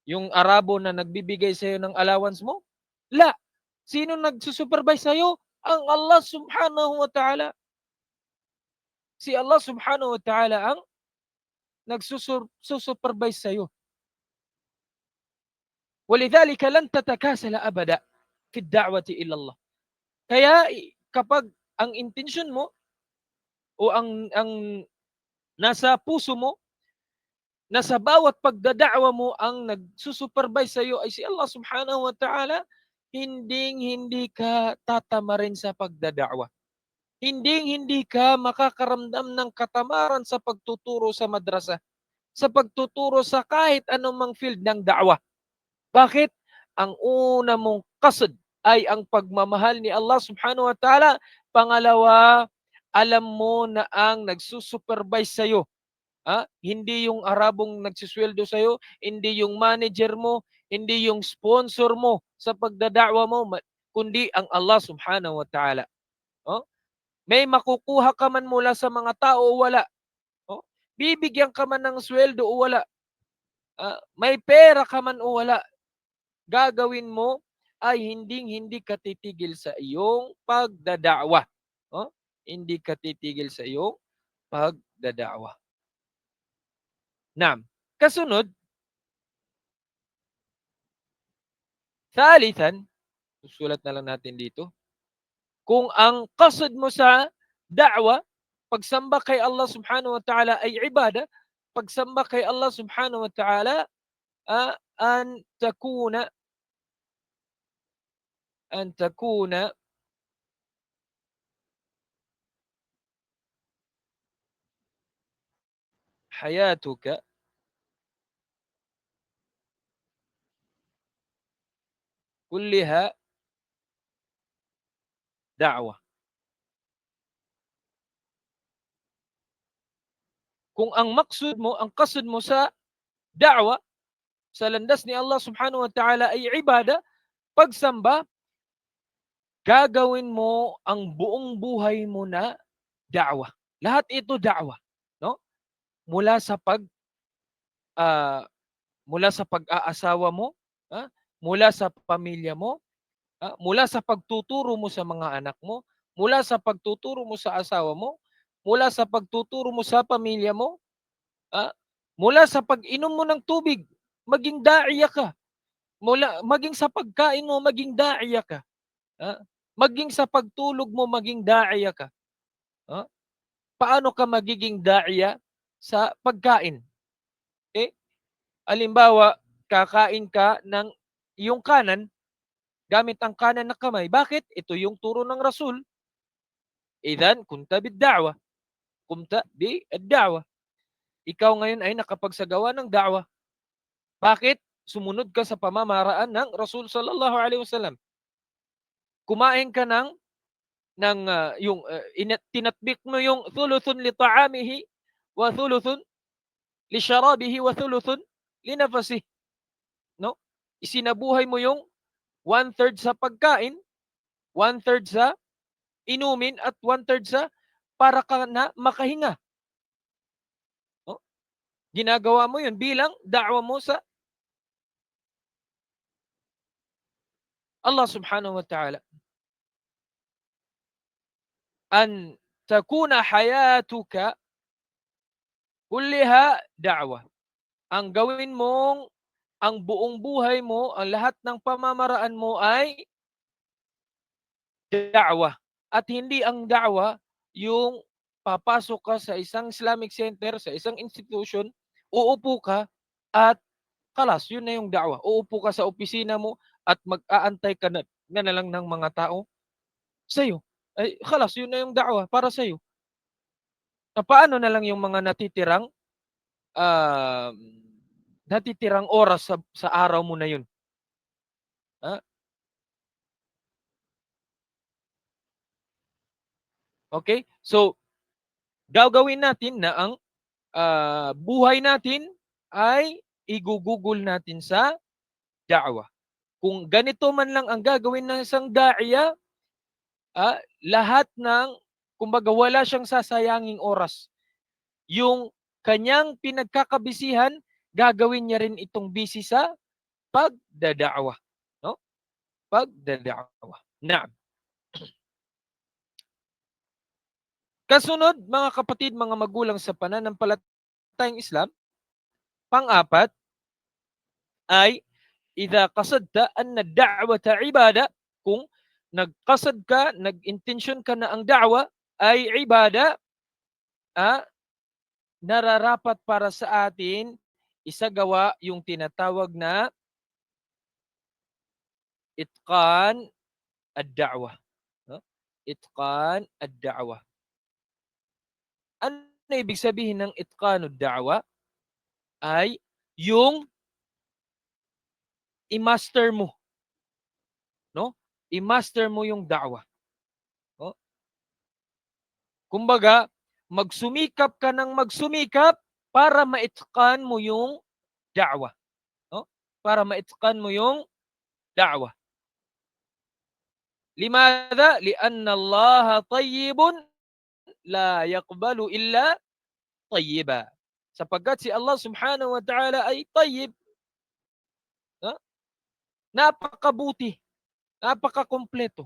Yung Arabo na nagbibigay sa iyo ng allowance mo? La. Sino nagsusupervise sa iyo? Ang Allah subhanahu wa ta'ala. Si Allah subhanahu wa ta'ala ang nagsusupervise sa iyo. ولذلك لن تتكاسل أبدا في الدعوة إلى الله. Kaya kapag ang intensyon mo o ang nasa puso mo, nasa bawat pagdada'wa mo ang nagsusupervise sa iyo ay si Allah subhanahu wa ta'ala, hindi ka tatamarin sa pagdada'wa. Hindi ka makakaramdam ng katamaran sa pagtuturo sa madrasa, sa pagtuturo sa kahit anumang field ng da'wa. Bakit? ang una mong qasd ay ang pagmamahal ni Allah subhanahu wa ta'ala. Pangalawa, alam mo na ang nagsusupervise sa'yo, hindi yung Arabong nagsusweldo sa'yo, hindi yung manager mo, hindi yung sponsor mo sa pagdada'wa mo, kundi ang Allah subhanahu wa ta'ala. May makukuha ka man mula sa mga tao o wala. Bibigyan ka man ng sweldo o wala. May pera ka man o wala. Gagawin mo ay hindi ka titigil sa iyong pagdada'wa. Hindi ka titigil sa iyong pagdada'wa. Naam. Kasunod, thalithan, susulat na lang natin dito. Kung ang qasd mo sa da'wa, pagsamba kay Allah subhanahu wa ta'ala ay ibada, pagsamba kay Allah subhanahu wa ta'ala an takuna hayatuka kulliha da'wa. Kung ang maksud mo, ang qasd mo sa da'wa, sa landas ni Allah subhanahu wa ta'ala ay ibada, pagsamba, gagawin mo ang buong buhay mo na da'wa. Lahat ito da'wa, no? Mula sa pag-aasawa mo, mula sa pamilya mo, mula sa pagtuturo mo sa mga anak mo, mula sa pagtuturo mo sa asawa mo, mula sa pagtuturo mo sa pamilya mo, mula sa pag-inom mo ng tubig, maging da'iya ka. Maging sa pagkain mo, maging da'iya ka. Maging sa pagtulog mo, maging da'iya ka. Paano ka magiging da'iya sa pagkain? Halimbawa, kakain ka ng iyong kanan, gamit ang kanan na kamay. Bakit? Ito yung turo ng Rasul. Idhan, kunta bid-da'wa. Kumta bid-da'wa. Ikaw ngayon ay nakapagsagawa ng da'wa. Bakit? Sumunod ka sa pamamaraan ng Rasul sallallahu alaihi wasallam. Kumain ka tinatbik mo yung thuluthun li ta'amihi wa thuluthun li sharabihi wa thuluthun li nafasihi. No? Isinabuhay mo yung 1/3 sa pagkain, 1/3 sa inumin, at 1/3 sa para ka na makahinga. Ginagawa mo yun bilang da'wa mo sa Allah subhanahu wa ta'ala. An takuna hayatuka kulliha da'wa. Ang gawin mong ang buong buhay mo, ang lahat ng pamamaraan mo ay da'wa. At hindi ang da'wa yung papasok ka sa isang Islamic center, sa isang institution, uupo ka at kalas, yun na yung da'wa. Uupo ka sa opisina mo at mag-aantay ka na lang ng mga tao sa'yo. Ay, kalas, yun na yung da'wa para sa'yo. Paano na lang yung mga natitirang oras sa araw mo na yun? Okay? So, gagawin natin na ang buhay natin ay igugugol natin sa da'wa. Kung ganito man lang ang gagawin ng isang da'iya, lahat ng, kumbaga, wala siyang sasayanging oras. Yung kanyang pinagkakabisihan, gagawin niya rin itong busy sa pagdada'wa. No? Pagdada'wa. Naam. Kasunod, mga kapatid, mga magulang sa pananampalatayang Islam, pang-apat ay idha qasadta anna da'wata ibada, kung nagqasad ka, nag-intensyon ka na ang da'wa ay ibada, nararapat para sa atin isagawa yung tinatawag na itqan ad-da'wa. Itqan ad-da'wa. Ano ibig sabihin ng itqan ad-da'wa? Ay yung i-master mo i-master mo yung da'wah. No? Kumbaga, magsumikap ka ng magsumikap para maitqan mo yung da'wah. No? Para maitqan mo yung da'wah. Limadha? Lianna Allah tayyibun la yaqbalu illa tayyiba. Sapagkat si Allah subhanahu wa ta'ala ay tayyib. No? Napakabuti. Napakakumpleto.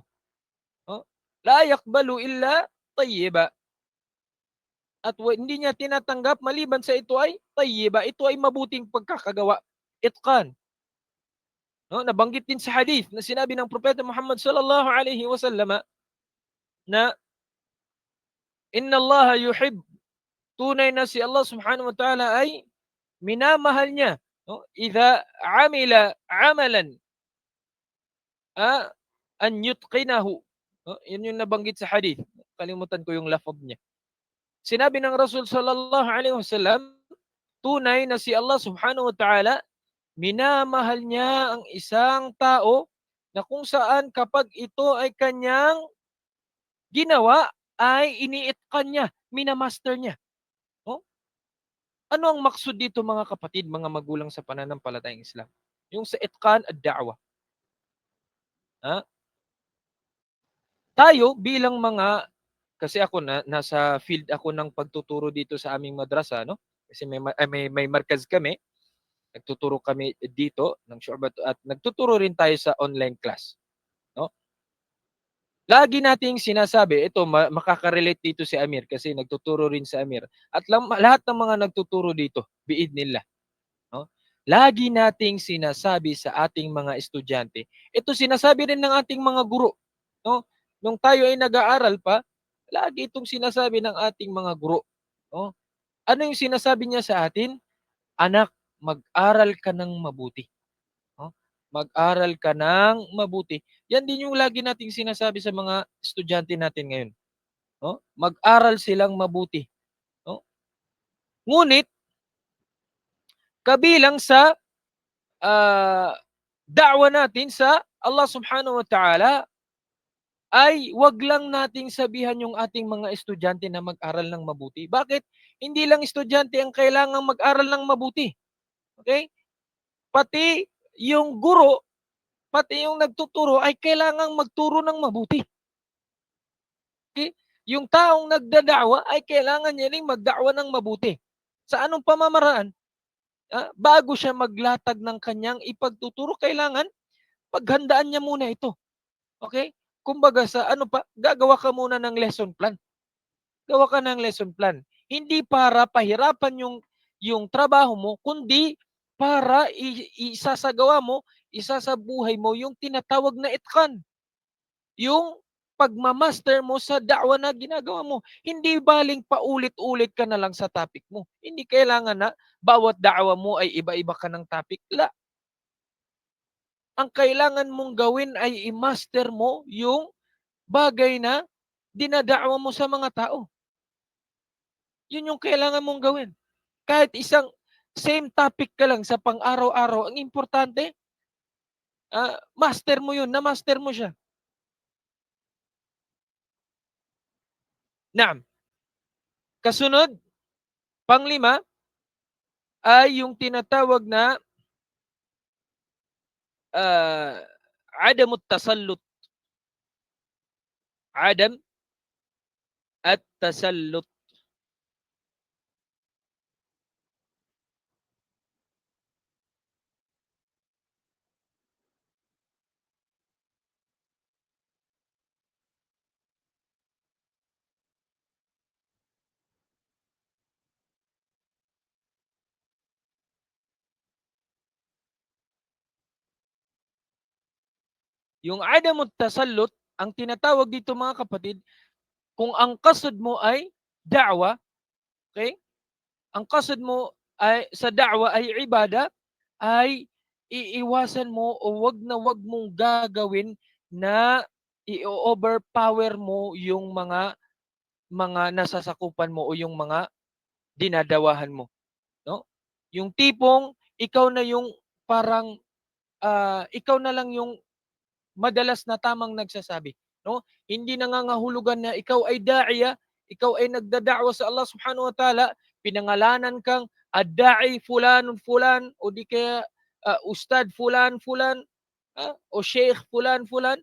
No? La yaqbalu illa tayyiba. At hindi niya tinatanggap maliban sa ito ay tayyiba. Ito ay mabuting pagkakagawa. Itqan. No, nabanggit din sa hadith na sinabi ng Propeta Muhammad sallallahu alaihi wasallam na inna Allah yuhib, tunay na si Allah subhanahu wa ta'ala ay minamahal niya, no, idha amila amalan an yutqinahu. No, yun yung nabanggit sa hadith. Kalimutan ko yung lafaz niya. Sinabi ng Rasul sallallahu alaihi wasallam, tunay na si Allah subhanahu wa ta'ala minamahal niya ang isang tao na kung saan kapag ito ay kanyang ginawa ay iniitqan niya, minamaster niya. No? Ano ang maksud dito mga kapatid, mga magulang sa pananampalatayang Islam? Yung sa itqan at da'wah. Tayo bilang mga, kasi ako nasa field ako ng pagtuturo dito sa aming madrasa, no? Kasi may markaz kami. Nagtuturo kami dito ng Syu'bah at nagtuturo rin tayo sa online class. No? Lagi nating sinasabi, ito makaka-relate dito si Amir kasi nagtuturo rin si Amir. At lahat ng mga nagtuturo dito, biidnillah. No? Lagi nating sinasabi sa ating mga estudyante, ito sinasabi rin ng ating mga guro. No? Nung tayo ay nag-aaral pa, lagi itong sinasabi ng ating mga guro. No? Ano yung sinasabi niya sa atin? Anak, mag-aral ka ng mabuti. No? Mag-aral ka ng mabuti. Yan din yung lagi nating sinasabi sa mga estudyante natin ngayon. No? Mag-aral silang mabuti. No? Ngunit, kabilang sa da'wa natin sa Allah subhanahu wa ta'ala, ay wag lang nating sabihan yung ating mga estudyante na mag-aral ng mabuti. Bakit? Hindi lang estudyante ang kailangang mag-aral ng mabuti. Okay? Pati yung guro, pati yung nagtuturo ay kailangang magturo ng mabuti. Okay? Yung taong nagdada'wa ay kailangan niya ring magda'wa ng mabuti. Sa anong pamamaraan? Bago siya maglatag ng kanyang ipagtuturo, kailangan paghandaan niya muna ito. Okay? Kumbaga sa gagawa ka muna ng lesson plan. Gawa ka ng lesson plan. Hindi para pahirapan yung trabaho mo, kundi para isasagawa mo, isasabuhay mo yung tinatawag na itqan. Yung pagmamaster mo sa da'wa na ginagawa mo. Hindi baling paulit-ulit ka na lang sa topic mo. Hindi kailangan na bawat da'wa mo ay iba-iba ka ng topic. Ang kailangan mong gawin ay i-master mo yung bagay na dinada'wa mo sa mga tao. Yun yung kailangan mong gawin. Kahit isang same topic ka lang sa pang-araw-araw, ang importante, master mo yun, na-master mo siya. Naam. Kasunod, panglima, ay yung tinatawag na adamut tasallut. Adam at tasallut. Yung adamut tasallut, ang tinatawag dito mga kapatid, kung ang kasud mo ay da'wa, okay? Ang kasud mo ay sa da'wa ay ibada, ay iiwasan mo o wag mong gagawin na i-overpower mo yung mga nasasakupan mo o yung mga dinadawahan mo, no? Yung tipong ikaw na yung parang ikaw na lang yung madalas na tamang nagsasabi, no? Hindi nangangahulugan na ikaw ay da'iya, ikaw ay nagdada'wa sa Allah Subhanahu wa Ta'ala, pinangalanan kang ad-da'i fulanun fulan o di kaya ustad fulan fulan o sheikh fulan fulan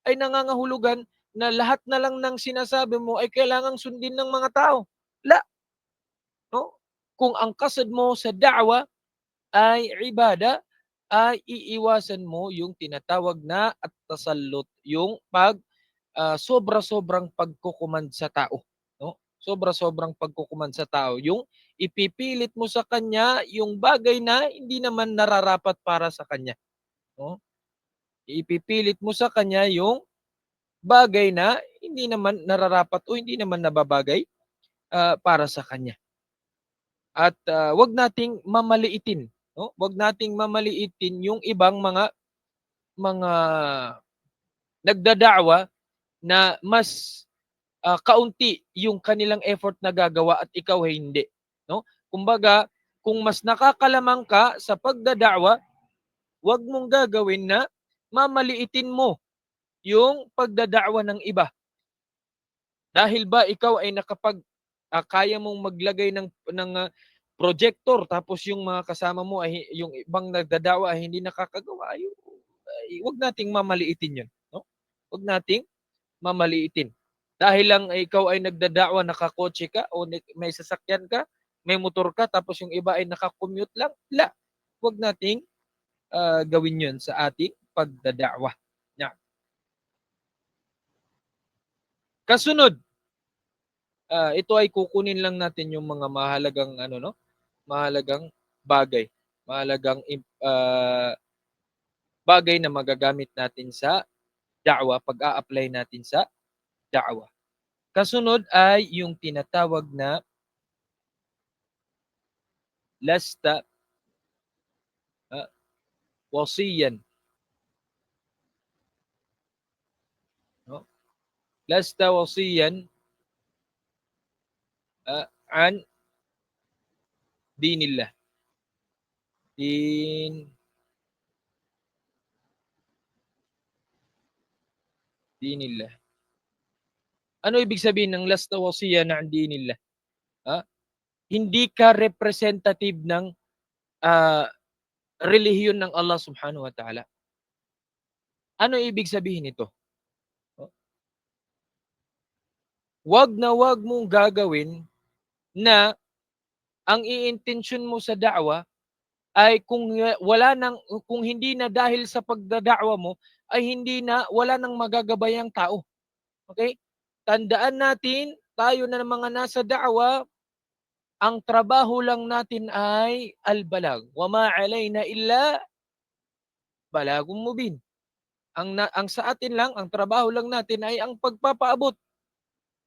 ay nangangahulugan na lahat na lang ng sinasabi mo ay kailangang sundin ng mga tao. La, no? Kung ang kasad mo sa da'wa ay ibada, ay iiwasan mo yung tinatawag na at tasallut, yung sobra-sobrang pagkukumand sa tao, no? Sobra-sobrang pagkukumand sa tao, yung ipipilit mo sa kanya yung bagay na hindi naman nararapat para sa kanya, no? Ipipilit mo sa kanya yung bagay na hindi naman nararapat o hindi naman nababagay para sa kanya. At wag nating mamaliitin, no? Wag nating mamaliitin yung ibang mga nagdada'wa na mas kaunti yung kanilang effort na gagawa at ikaw ay hindi, no? Kumbaga, kung mas nakakalamang ka sa pagdada'wa, wag mong gagawin na mamaliitin mo yung pagdada'wa ng iba. Dahil ba ikaw ay kaya mong maglagay ng projector tapos yung mga kasama mo ay yung ibang nagdada'wa ay hindi nakakagawa, ay wag nating mamaliitin 'yun, no? Wag nating mamaliitin. Dahil lang ikaw ay nagdada'wa, nakakotse ka o may sasakyan ka, may motor ka tapos yung iba ay naka-commute lang, wag nating gawin 'yun sa ating pagdada'wa. Kasunod, ito ay kukunin lang natin yung mga mahalagang mahalagang bagay. Mahalagang bagay na magagamit natin sa da'wa, pag-a-apply natin sa da'wa. Kasunod ay yung tinatawag na lasta wasiyan. No? Lasta wasiyan an dinillah. Dinillah. Ano ibig sabihin ng lasta wasiyan an dinillah? Hindi ka representative ng relihiyon ng Allah Subhanahu wa Ta'ala. Ano ibig sabihin nito? Wag na wag mong gagawin na ang iintensyon mo sa da'wa ay kung hindi na dahil sa pagdada'wa mo ay wala nang magagabay ang tao. Okay? Tandaan natin, tayo na mga nasa da'wa, ang trabaho lang natin ay al-balag. Wa ma 'alaina illa balagum mubin. Ang sa atin lang, ang trabaho lang natin ay ang pagpapaabot,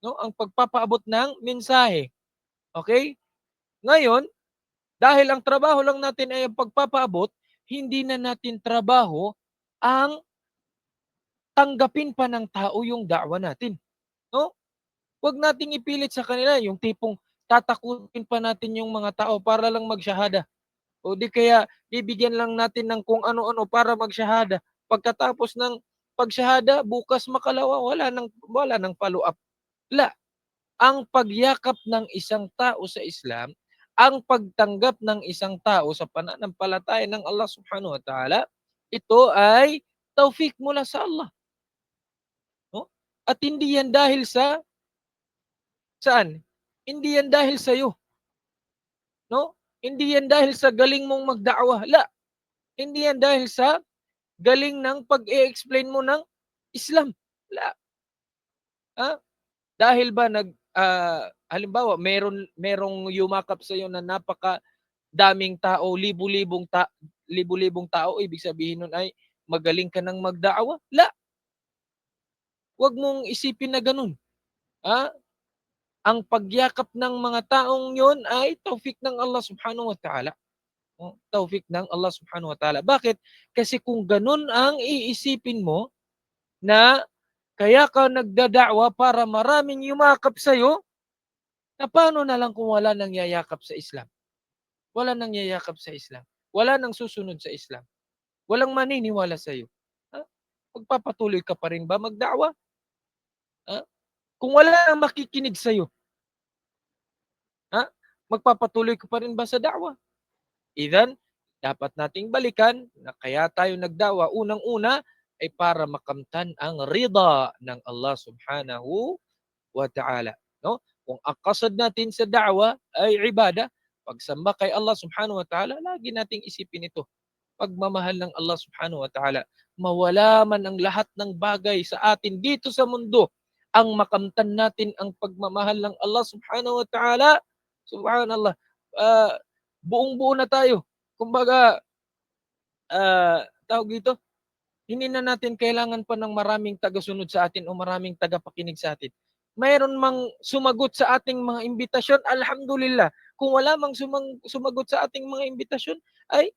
no? Ang pagpapaabot ng mensahe. Okay? Ngayon, dahil ang trabaho lang natin ay ang pagpapaabot, hindi na natin trabaho ang tanggapin pa ng tao yung da'wa natin, no? Huwag nating ipilit sa kanila yung tipong tatakutin pa natin yung mga tao para lang magshahada. O di kaya bibigyan lang natin ng kung ano-ano para magshahada. Pagkatapos ng pagshahada, bukas makalawa, wala nang follow-up. Ang pagyakap ng isang tao sa Islam, ang pagtanggap ng isang tao sa pananampalataya ng Allah Subhanahu wa Ta'ala, ito ay taufik mula sa Allah. No? At hindi yan dahil saan? Hindi yan dahil sa iyo. No? Hindi yan dahil sa galing mong magda'wa. Hindi yan dahil sa galing ng pag-i-explain mo ng Islam. Dahil ba halimbawa merong yumakap sa iyo na napaka daming tao, libu-libong tao, ibig sabihin nun ay magaling ka ng magda'wa? Huwag mong isipin na ganun. Ang pagyakap ng mga taong yon ay taufik ng Allah Subhanahu wa Ta'ala. Taufik ng Allah Subhanahu wa Ta'ala. Bakit? Kasi kung ganun ang iisipin mo na kaya ka nagdada'wa para maraming yumakap sa iyo, na paano na lang kung wala nang yayakap sa Islam? Wala nang yayakap sa Islam. Wala nang susunod sa Islam. Walang maniniwala sa iyo. Magpapatuloy ka pa rin ba magda'wa? Kung wala nang makikinig sa'yo, magpapatuloy ka pa rin ba sa da'wa? Idan, dapat nating balikan na kaya tayo nagda'wa unang-una ay para makamtan ang rida ng Allah subhanahu wa ta'ala. No? Kung ang kasad natin sa da'wa ay ibada, pagsamba kay Allah subhanahu wa ta'ala, lagi nating isipin ito. Pagmamahal ng Allah subhanahu wa ta'ala. Mawala man ang lahat ng bagay sa atin dito sa mundo, ang makamtan natin ang pagmamahal ng Allah subhanahu wa ta'ala, subhanallah, buong-buo na tayo. Kumbaga, tawag dito, hindi na natin kailangan pa ng maraming tagasunod sa atin o maraming tagapakinig sa atin. Mayroon mang sumagot sa ating mga imbitasyon, alhamdulillah. Kung wala mang sumagot sa ating mga imbitasyon, ay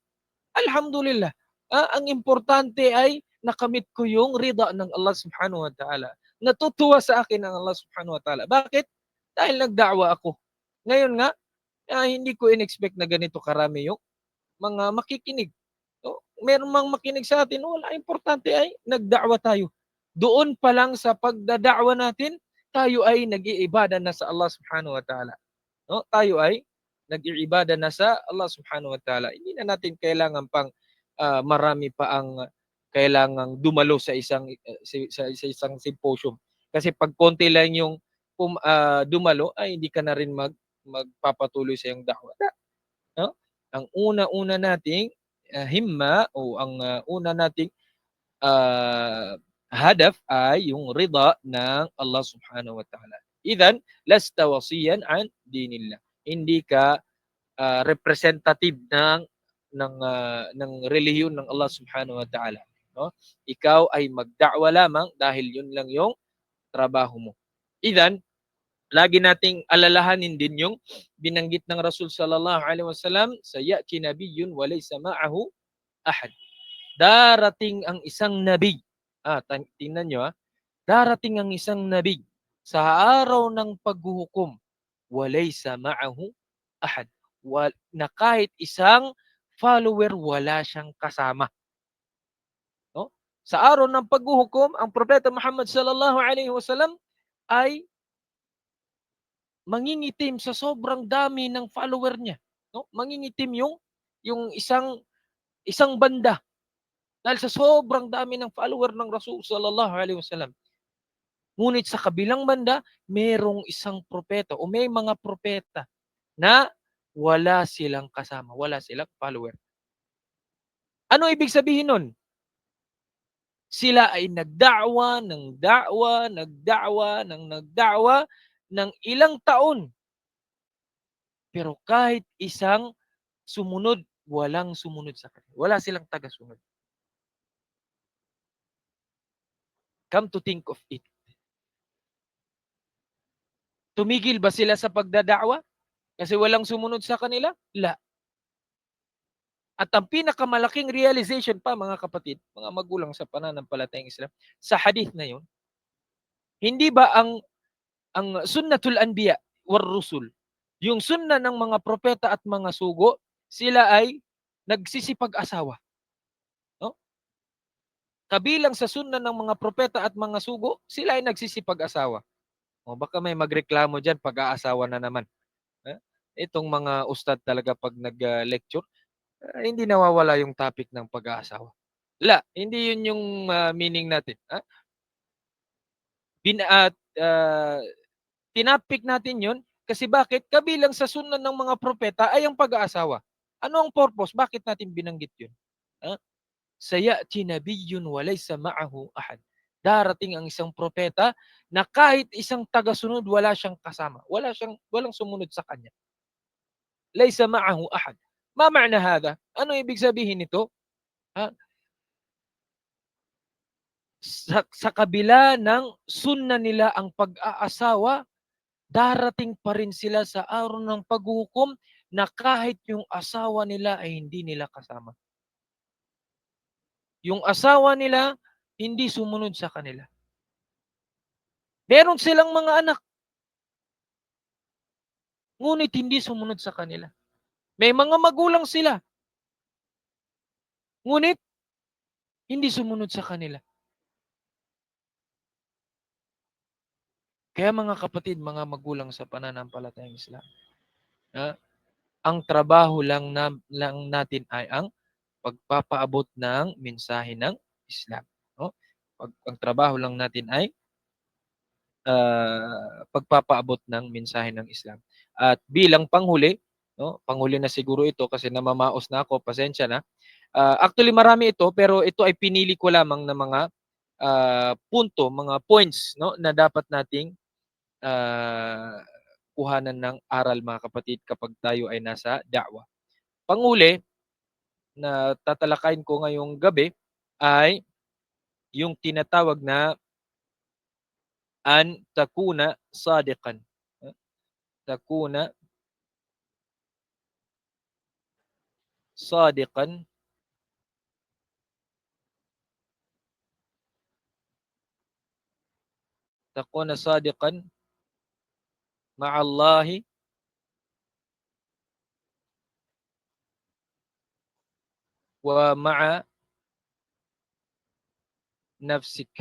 alhamdulillah. Ang importante ay nakamit ko yung rida ng Allah subhanahu wa ta'ala. Natutuwa sa akin ang Allah subhanahu wa ta'ala. Bakit? Dahil nagda'wa ako. Ngayon nga, hindi ko in-expect na ganito karami yung mga makikinig. So, meron mang makinig sa atin, wala, importante ay nagda'wa tayo. Doon pa lang sa pagdada'wa natin, tayo ay nag-iibada na sa Allah subhanahu wa ta'ala. No? Tayo ay nag-iibada na sa Allah subhanahu wa ta'ala. Hindi na natin kailangan pang marami pa ang kailangang dumalo sa isang symposium. Kasi pag konti lang yung dumalo, ay hindi ka na rin magpapatuloy sa iyong da'wa. No? Ang una-una nating himma o ang una nating hadaf ay yung rida ng Allah subhanahu wa ta'ala. Idan, lasta wasiyan an dinillah. Hindi ka representative ng relihiyon ng Allah subhanahu wa ta'ala. No? Ikaw ay magda'wa lamang dahil yun lang yung trabaho mo. Idan, lagi nating alalahanin din yung binanggit ng Rasul sallallahu alaihi wasallam, sayati nabiyyun wa laysa ma'ahu ahad. Darating ang isang nabi. Tingnan nyo, darating ang isang nabi sa araw ng paghuhukom, wa laysa ma'ahu ahad. Na kahit isang follower wala siyang kasama. No? Sa araw ng paghuhukom, ang propeta Muhammad sallallahu alaihi wasallam ay mangingitim sa sobrang dami ng follower niya. No? Mangingitim yung isang banda dahil sa sobrang dami ng follower ng Rasul sallallahu alaihi wasallam. Ngunit sa kabilang banda, merong isang propeta o may mga propeta na wala silang kasama, wala silang follower. Ano ibig sabihin nun? Sila ay nagda'wa ng ilang taon. Pero kahit isang sumunod, walang sumunod sa kanila. Wala silang tagasunod. Come to think of it. Tumigil ba sila sa pagdada'wa? Kasi walang sumunod sa kanila? La. At ang pinakamalaking realization pa, mga kapatid, mga magulang sa pananampalatayang Islam, sa hadith na yun, hindi ba ang sunnatul anbiya war rusul, yung sunna ng mga propeta at mga sugo, sila ay nagsisipag-asawa. No? Kabilang sa sunna ng mga propeta at mga sugo, sila ay nagsisipag-asawa. O baka may magreklamo dyan, pag-aasawa na naman. Itong mga ustad talaga pag nag-lecture, hindi nawawala yung topic ng pag-aasawa. La, hindi yun yung meaning natin. Tinapik natin yun kasi bakit? Kabilang sa sunna ng mga propeta ay ang pag-aasawa. Ano ang purpose? Bakit natin binanggit yun? Sayati nabiyyun wa laysa ma'ahu ahad. Darating ang isang propeta na kahit isang tagasunod wala siyang kasama. Walang sumunod sa kanya. Laysa ma'ahu ahad. Ma ma'na hada? Ano ibig sabihin nito? Sa kabila ng sunna nila ang pag-aasawa, darating pa rin sila sa araw ng paghuhukom na kahit yung asawa nila ay hindi nila kasama. Yung asawa nila hindi sumunod sa kanila. Meron silang mga anak, ngunit hindi sumunod sa kanila. May mga magulang sila, ngunit hindi sumunod sa kanila. Kaya mga kapatid, mga magulang sa pananampalatayang Islam, ang trabaho lang natin ay ang pagpapaabot ng mensahe ng Islam. No? Ang trabaho lang natin ay pagpapaabot ng mensahe ng Islam. At bilang panghuli, no, panghuli na siguro ito kasi namamaos na ako, pasensya na. Actually marami ito pero ito ay pinili ko lamang na mga punto, mga points, no, na dapat nating kuhanan ng aral mga kapatid kapag tayo ay nasa da'wah. Panghuli na tatalakayin ko ngayong gabi ay yung tinatawag na an takuna sadiqan. Takuna sadiqan takuna sadiqan ma'allahi wa ma'a nafsik.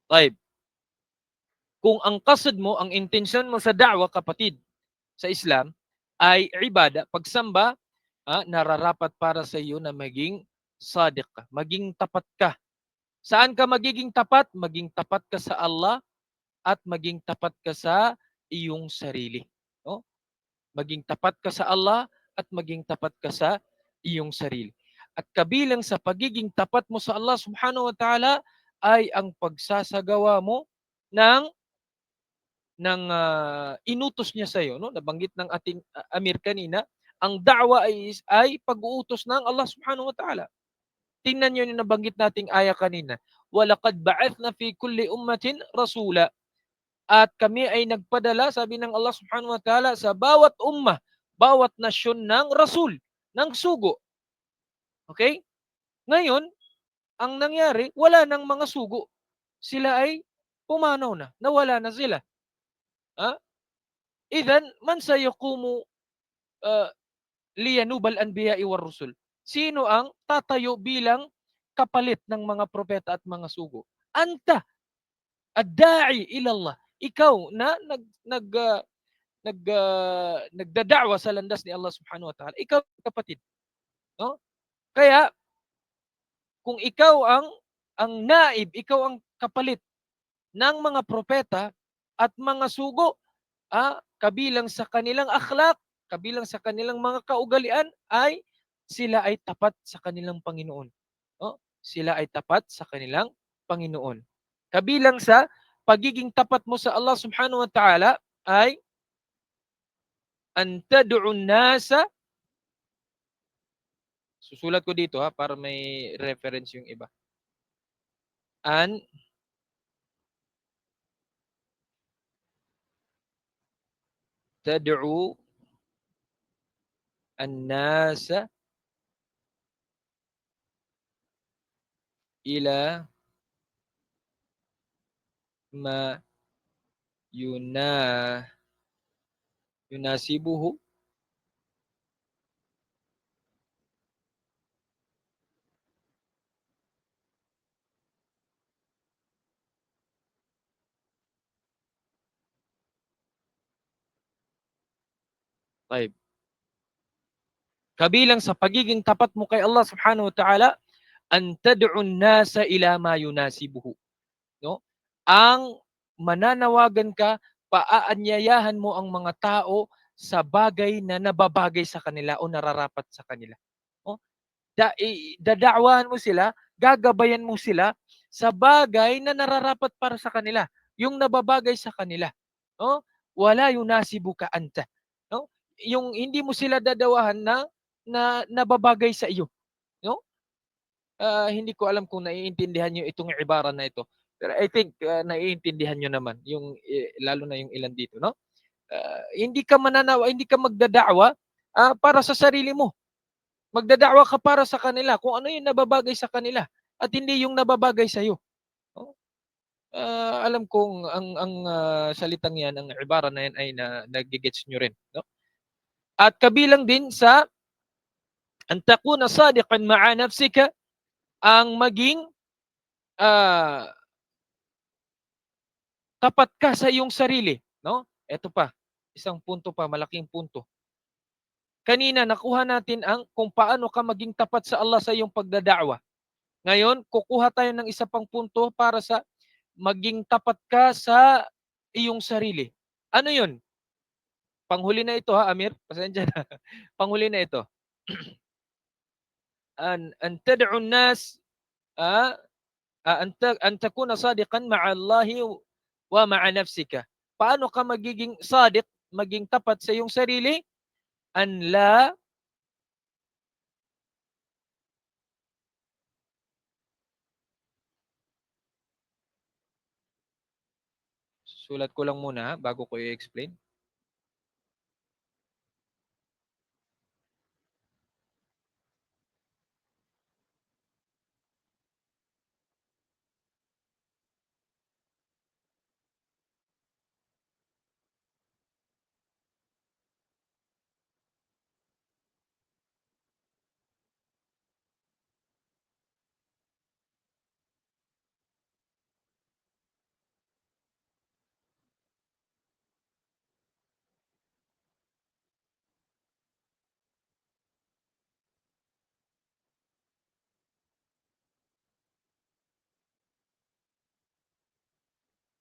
Taib. Kung ang kasad mo, ang intensyon mo sa da'wah, kapatid, sa Islam, ay ibada, pagsamba, nararapat para sa iyo na maging sadiq ka, maging tapat ka. Saan ka magiging tapat? Maging tapat ka sa Allah at maging tapat ka sa iyong sarili. No? Maging tapat ka sa Allah at maging tapat ka sa iyong sarili. At kabilang sa pagiging tapat mo sa Allah subhanahu wa ta'ala ay ang pagsasagawa mo ng inutos niya sa iyo, no? Nabanggit ng ating Amir kanina, ang da'wa ay pag-uutos ng Allah subhanahu wa ta'ala. Tingnan niyo yung nabanggit nating aya kanina. Walaqad ba'athna fi kulli ummatin rasula. At kami ay nagpadala, sabi ng Allah subhanahu wa ta'ala, sa bawat ummah, bawat nasyon ng rasul, ng sugo. Okay? Ngayon, ang nangyari, wala ng mga sugo. Sila ay pumanaw na, nawala na sila. Idhan, man sayaqumu liyanubal anbiya'i war rusul. Sino ang tatayo bilang kapalit ng mga propeta at mga sugo? Anta, ad-da'i ila Allah. Ikaw na nagdada'wa sa landas ni Allah subhanahu wa ta'ala. Ikaw, kapatid. No? Kaya, kung ikaw ang naib, ikaw ang kapalit ng mga propeta at mga sugo, kabilang sa kanilang akhlak, kabilang sa kanilang mga kaugalian, ay sila ay tapat sa kanilang Panginoon. No? Sila ay tapat sa kanilang Panginoon. Kabilang sa pagiging tapat mo sa Allah subhanahu wa ta'ala ay an tad'un nasa, susulat ko dito para may reference yung iba. An tad'u an-nasa ila ma yunasibuhu Taib. Kabilang sa pagiging tapat mo kay Allah subhanahu wa ta'ala, an tad'un nasa ila ma yunasibuhu. No? Ang mananawagan ka, paaanyayahan mo ang mga tao sa bagay na nababagay sa kanila o nararapat sa kanila. No? Dadakwahan mo sila, gagabayan mo sila sa bagay na nararapat para sa kanila, yung nababagay sa kanila. No? Wala yunasibuka anta. No? Yung hindi mo sila dadawahan na nababagay sa iyo. No? Hindi ko alam kung naiintindihan niyo itong ibara na ito. Pero I think naiintindihan niyo naman yung lalo na yung ilan dito, no? Hindi ka mananawa, hindi ka magdadakwa para sa sarili mo. Magdadakwa ka para sa kanila kung ano yung nababagay sa kanila at hindi yung nababagay sa iyo. No? Alam kong ang salitang yan, ang ibara na yan ay nagigets niyo rin, no? At kabilang din sa an takuna sadiqan ma'a nafsika, ang maging ah, tapat ka sa iyong sarili, no? Ito pa, isang punto pa, malaking punto. Kanina nakuha natin ang kung paano ka maging tapat sa Allah sa iyong pagdada'wa. Ngayon, kukuha tayo ng isa pang punto para sa maging tapat ka sa iyong sarili. Ano 'yun? Panghuli na ito ha, Amir. Pasensya na. Panghuli na ito. An tad'u an-nas ah, an takuna sadiqan ma'a Allahi wa ma'a nafsika. Paano ka magiging sadiq, maging tapat sa iyong sarili? An la Sulat ko lang muna bago ko i-explain.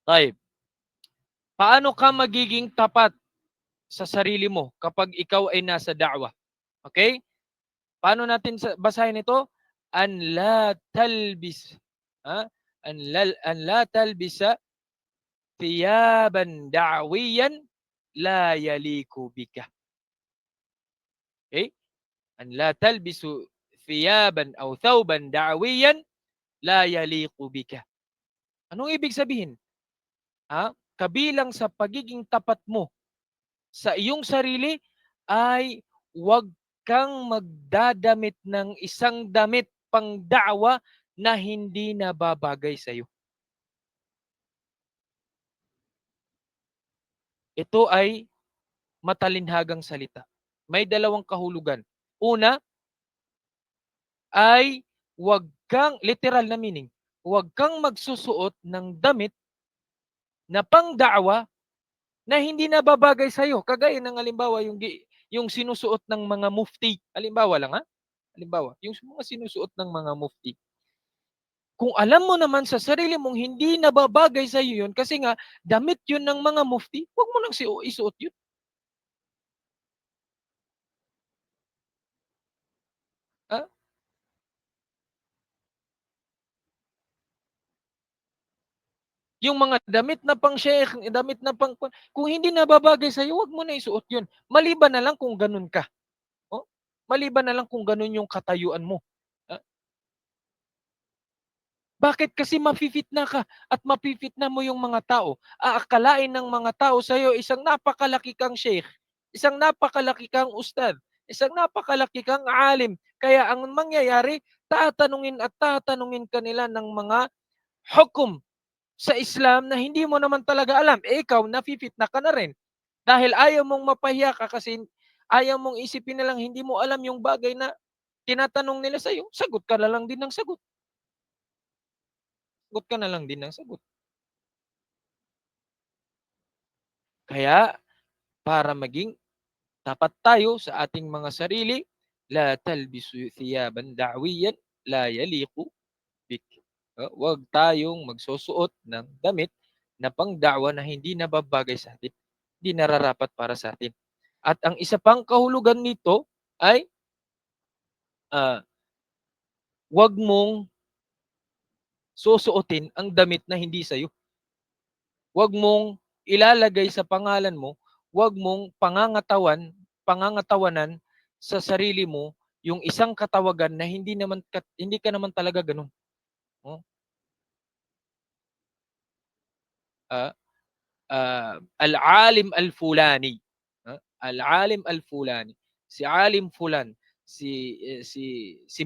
Taib. Paano ka magiging tapat sa sarili mo kapag ikaw ay nasa da'wah? Okay? Paano natin basahin ito? An la talbis ha? An la talbisa thiyaban da'wiyan la yaliku bika. Okay? An la talbisu thiyaban aw thawban da'wiyan la yaliku bika. Anong ibig sabihin? Kabilang sa pagiging tapat mo sa iyong sarili ay huwag kang magdadamit ng isang damit pang da'wa na hindi nababagay sa iyo. Ito ay matalinhagang salita. May dalawang kahulugan. Una ay huwag kang, literal na meaning, huwag kang magsusuot ng damit na pang da'wa na hindi nababagay sa iyo. Kagaya ng halimbawa yung sinusuot ng mga mufti. Halimbawa lang Halimbawa, yung mga sinusuot ng mga mufti. Kung alam mo naman sa sarili mong hindi nababagay sa iyo yun, kasi nga, damit yun ng mga mufti, huwag mo nang isuot yun. Ah? Yung mga damit na pang sheikh, damit na pang, kung hindi nababagay sa iyo, huwag mo na isuot yun. Maliban na lang kung ganun ka. Oh? Maliban na lang kung ganun yung katayuan mo. Bakit? Kasi mafifitna ka at mapifitna mo yung mga tao. Aakalain ng mga tao sa iyo isang napakalaki kang sheikh, isang napakalaki kang ustad, isang napakalaki kang alim. Kaya ang mangyayari, tatanungin ka nila ng mga hukom sa Islam na hindi mo naman talaga alam. Ikaw, nafifitna ka na rin. Dahil ayaw mong mapahiya ka kasi ayaw mong isipin nilang hindi mo alam yung bagay na tinatanong nila sa iyo, sagot ka na lang din ng sagot. Sagot ka na lang din ng sagot. Kaya, para maging tapat tayo sa ating mga sarili, la talbisu thiyaban da'wiyan la yaliqu bik. Huwag tayong magsusuot ng damit na pang-da'wa na hindi nababagay sa atin, hindi nararapat para sa atin. At ang isa pang kahulugan nito ay huwag mong susuotin ang damit na hindi sa'yo. Huwag mong ilalagay sa pangalan mo, huwag mong pangangatawanan sa sarili mo yung isang katawagan na hindi ka naman talaga ganun. No? Al-alim al-fulani. Al-alim al-fulani. Si alim fulan, si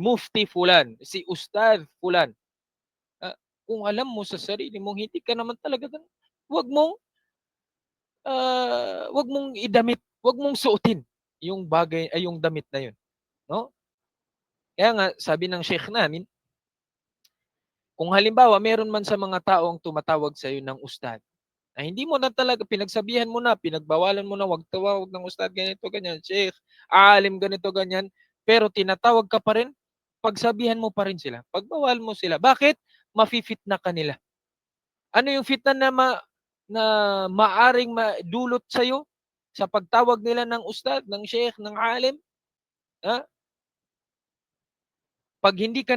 mufti fulan, si ustad fulan. Kung alam mo sa sarili mong hindi ka naman talaga ganun, huwag mong idamit, huwag mong suotin yung bagay ay yung damit na yun, no? Kaya nga sabi ng sheikh namin, Kung halimbawa, meron man sa mga tao ang tumatawag sa iyo ng ustad, na hindi mo na talaga, pinagsabihan mo na, pinagbawalan mo na, wag tawag ng ustad, ganito, ganyan, sheikh, alim, ganito, ganyan, pero tinatawag ka pa rin, pagsabihan mo pa rin sila, pagbawal mo sila. Bakit? Mafi-fit na kanila. Ano yung fitna na maaring madulot sa iyo sa pagtawag nila ng ustad, ng sheikh, ng alim? Ha? Pag hindi ka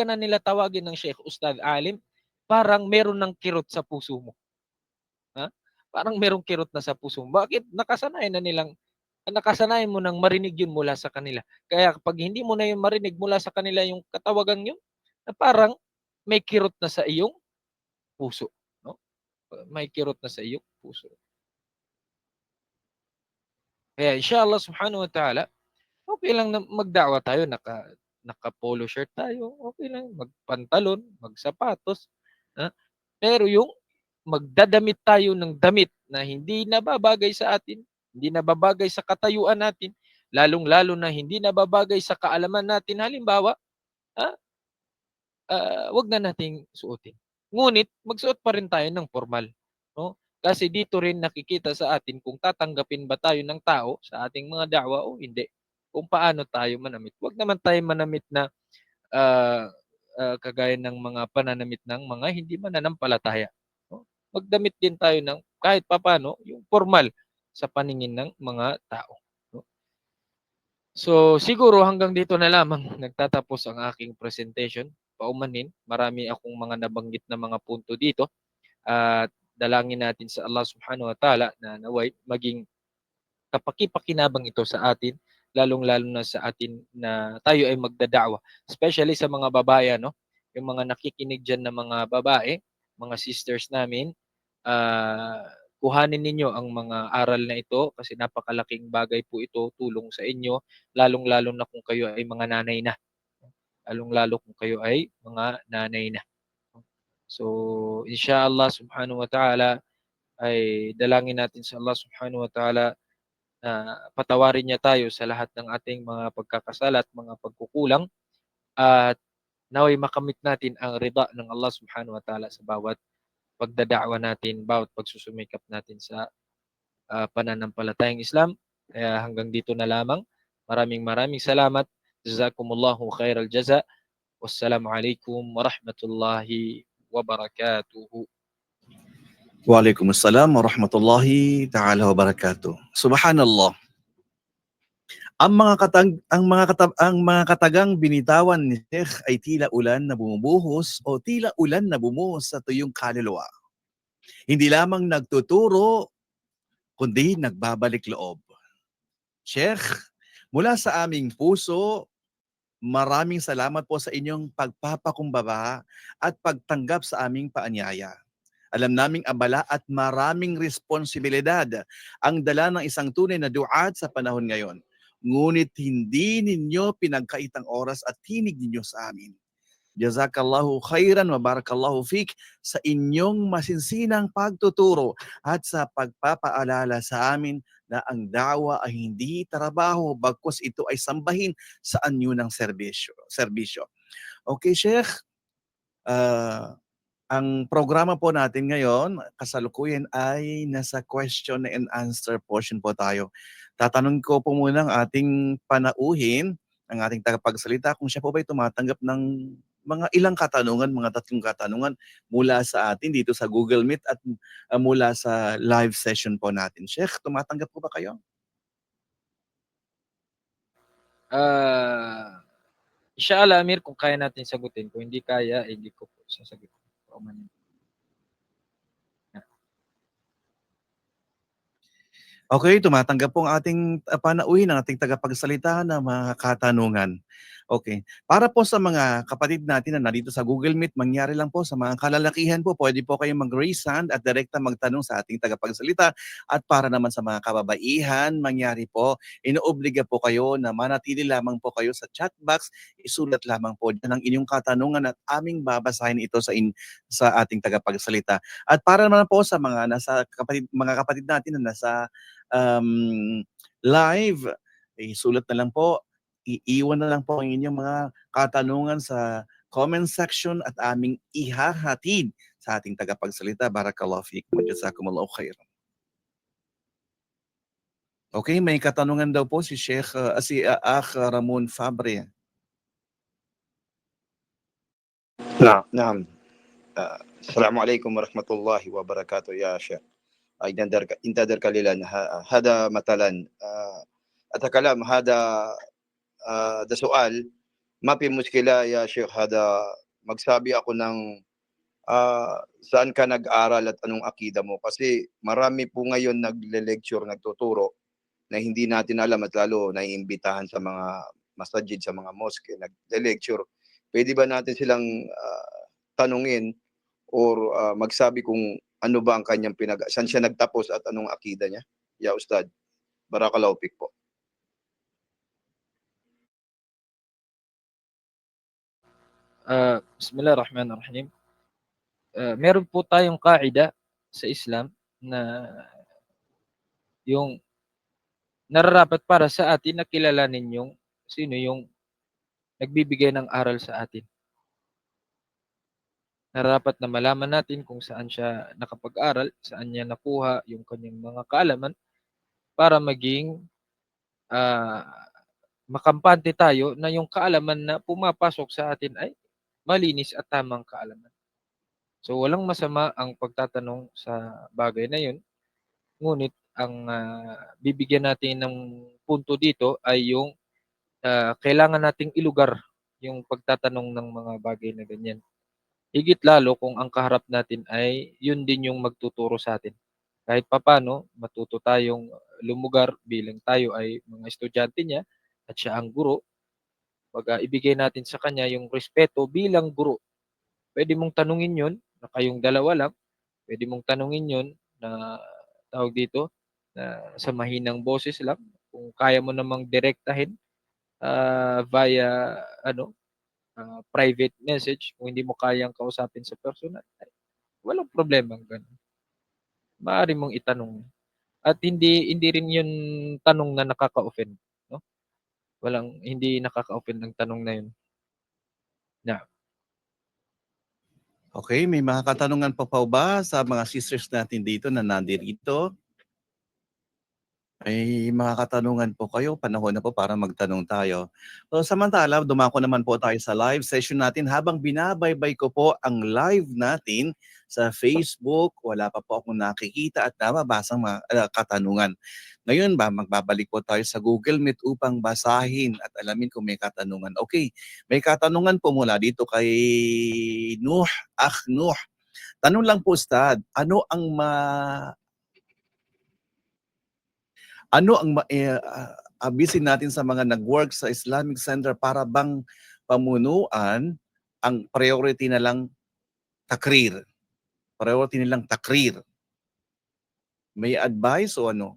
na nila tawagin ng sheikh, ustad, alim, parang meron ng kirot sa puso mo. Ha? Parang merong kirot na sa puso mo. Bakit? Nakasanayan mo nang marinig yun mula sa kanila. Kaya kapag hindi mo na yun marinig mula sa kanila yung katawagan yun, na parang may kirot na sa iyong puso. No? May kirot na sa iyong puso. Kaya inshallah subhanahu wa ta'ala, okay lang na magda'wa tayo, naka polo shirt tayo, okay lang, magpantalon, magsapatos. Ha? Pero yung magdadamit tayo ng damit na hindi nababagay sa atin, hindi nababagay sa katayuan natin, lalong-lalo na hindi nababagay sa kaalaman natin. Halimbawa, wag na nating suotin. Ngunit magsuot pa rin tayo ng formal, no? Kasi dito rin nakikita sa atin kung tatanggapin ba tayo ng tao sa ating mga da'wa o hindi. Kung paano tayo manamit. Wag naman tayo manamit na kagaya ng mga pananamit ng mga hindi mananampalataya. No? Magdamit din tayo ng kahit papano yung formal sa paningin ng mga tao. No? So siguro hanggang dito na lamang nagtatapos ang aking presentation. Paumanhin, marami akong mga nabanggit na mga punto dito at dalangin natin sa Allah Subhanahu wa Ta'ala na naway maging kapaki-pakinabang ito sa atin, lalong-lalo na sa atin na tayo ay magdada'wa, especially sa mga babae, no? Yung mga nakikinig diyan na mga babae, mga sisters namin, kuhanin ninyo ang mga aral na ito kasi napakalaking bagay po ito, tulong sa inyo, lalong-lalo na kung kayo ay mga nanay na. Lalong-lalo kung kayo ay mga nanay na. So, inshallah subhanahu wa ta'ala, ay dalangin natin sa Allah subhanahu wa ta'ala na patawarin niya tayo sa lahat ng ating mga pagkakasala at mga pagkukulang at naway makamit natin ang rida ng Allah subhanahu wa ta'ala sa bawat pagdada'wa natin, bawat pagsusumikap natin sa pananampalatayang Islam. Kaya hanggang dito na lamang. Maraming salamat. Jazakumullahu khairal jaza. Wassalamualaikum warahmatullahi wabarakatuh. Waalaikumsalam warahmatullahi ta'ala wabarakatuh. Subhanallah. Ang mga katagang binitawan ni Sheikh ay tila ulan na bumubuhos o tila ulan na bumuhos sa tuyong kaluluwa. Hindi lamang nagtuturo, kundi nagbabalik loob. Sheikh, mula sa aming puso, maraming salamat po sa inyong pagpapakumbaba at pagtanggap sa aming paanyaya. Alam naming abala at maraming responsibilidad ang dala ng isang tunay na duat sa panahon ngayon. Ngunit hindi ninyo pinagkaitang oras at tinig ninyo sa amin. Jazakallahu khairan wa barakallahu fik sa inyong masinsinang pagtuturo at sa pagpapaalala sa amin na ang da'wa ay hindi trabaho bagkus ito ay sambahin sa anyo ng serbisyo. Okay, Sheikh. Ang programa po natin ngayon, kasalukuyan ay nasa question and answer portion po tayo. Tatanong ko po muna ang ating panauhin, ang ating tagapagsalita, kung siya po ba'y tumatanggap ng mga ilang katanungan, mga 3 katanungan mula sa atin dito sa Google Meet at mula sa live session po natin. Sheikh, tumatanggap po ba kayo? Inshallah, Amir, kung kaya natin sagutin. Kung hindi kaya, hindi ko po sasagutin. Paumanhin. Okay, tumatanggap po ang ating panauhin, ang ating tagapagsalita ng mga katanungan. Okay. Para po sa mga kapatid natin na nandito sa Google Meet, mangyari lang po sa mga kalalakihan po, pwede po kayong mag-raise hand at direkta magtanong sa ating tagapagsalita. At para naman sa mga kababaihan, mangyari po, inuobliga po kayo na manatili lamang po kayo sa chat box, isulat lamang po dyan ang inyong katanungan at aming babasahin ito sa ating tagapagsalita. At para naman po sa mga mga kapatid natin na nasa live, isulat na lang po, iiwan na lang po ang inyong mga katanungan sa comment section at aming ihahatid sa ating tagapagsalita. Barakallahu fiikum wa jazakumullahu khairan. Okay, may katanungan daw po si Akh Ramon Fabre. نعم Assalamualaikum warahmatullahi wabarakatuh يا شيخ. انتظر قليلا. هذا مثلا أتكلم هذا سؤال ما في مشكلة يا شيخ. magsabi ako ng saan ka nag-aral at anong akida mo, kasi marami po ngayon nagle-lecture, nagtuturo na hindi natin alam, at lalo naiimbitahan sa mga masajid, sa mga mosque, nagle-lecture. Pwede ba natin silang tanungin or magsabi kung ano ba ang kanyang saan siya nagtapos at anong akida niya? Ya Ustad, barakallahu fik po. Bismillahirrahmanirrahim. Meron po tayong kaida sa Islam na yung nararapat para sa atin na kilalanin yung sino yung nagbibigay ng aral sa atin. Nararapat na malaman natin kung saan siya nakapag-aral, saan niya nakuha yung kanyang mga kaalaman para maging makampante tayo na yung kaalaman na pumapasok sa atin ay malinis at tamang kaalaman. So walang masama ang pagtatanong sa bagay na yun. Ngunit ang bibigyan natin ng punto dito ay yung kailangan nating ilugar yung pagtatanong ng mga bagay na ganyan. Higit lalo kung ang kaharap natin ay yun din yung magtuturo sa atin. Kahit papano, matuto tayong lumugar bilang tayo ay mga estudyante niya at siya ang guro. Pag ibigay natin sa kanya yung respeto bilang guro. Pwede mong tanungin yun na kayong dalawa lang. Pwede mong tanungin yun na tawag dito na sa mahinang boses lang. Kung kaya mo namang direktahin via private message, kung hindi mo kayang kausapin sa personal, ay, walang problema ganun. Maaari mong itanong. At hindi rin yun tanong na nakaka-offend, no? Hindi nakaka-offend ang tanong na yun. Okay, may mga katanungan pa ba sa mga sisters natin dito na nandirito? May mga katanungan po kayo, panahon na po para magtanong tayo. So samantala, dumako naman po tayo sa live session natin habang binabaybay ko po ang live natin sa Facebook. Wala pa po akong nakikita at nababasang mga katanungan. Ngayon ba, magbabalik po tayo sa Google Meet upang basahin at alamin kung may katanungan. Okay, may katanungan po mula dito kay Nuh. Nuh. Tanong lang po, Ustad, ano ang abisin natin sa mga nag-work sa Islamic Center para bang pamunuan ang priority na lang takrir? Priority nilang takrir. May advice o ano?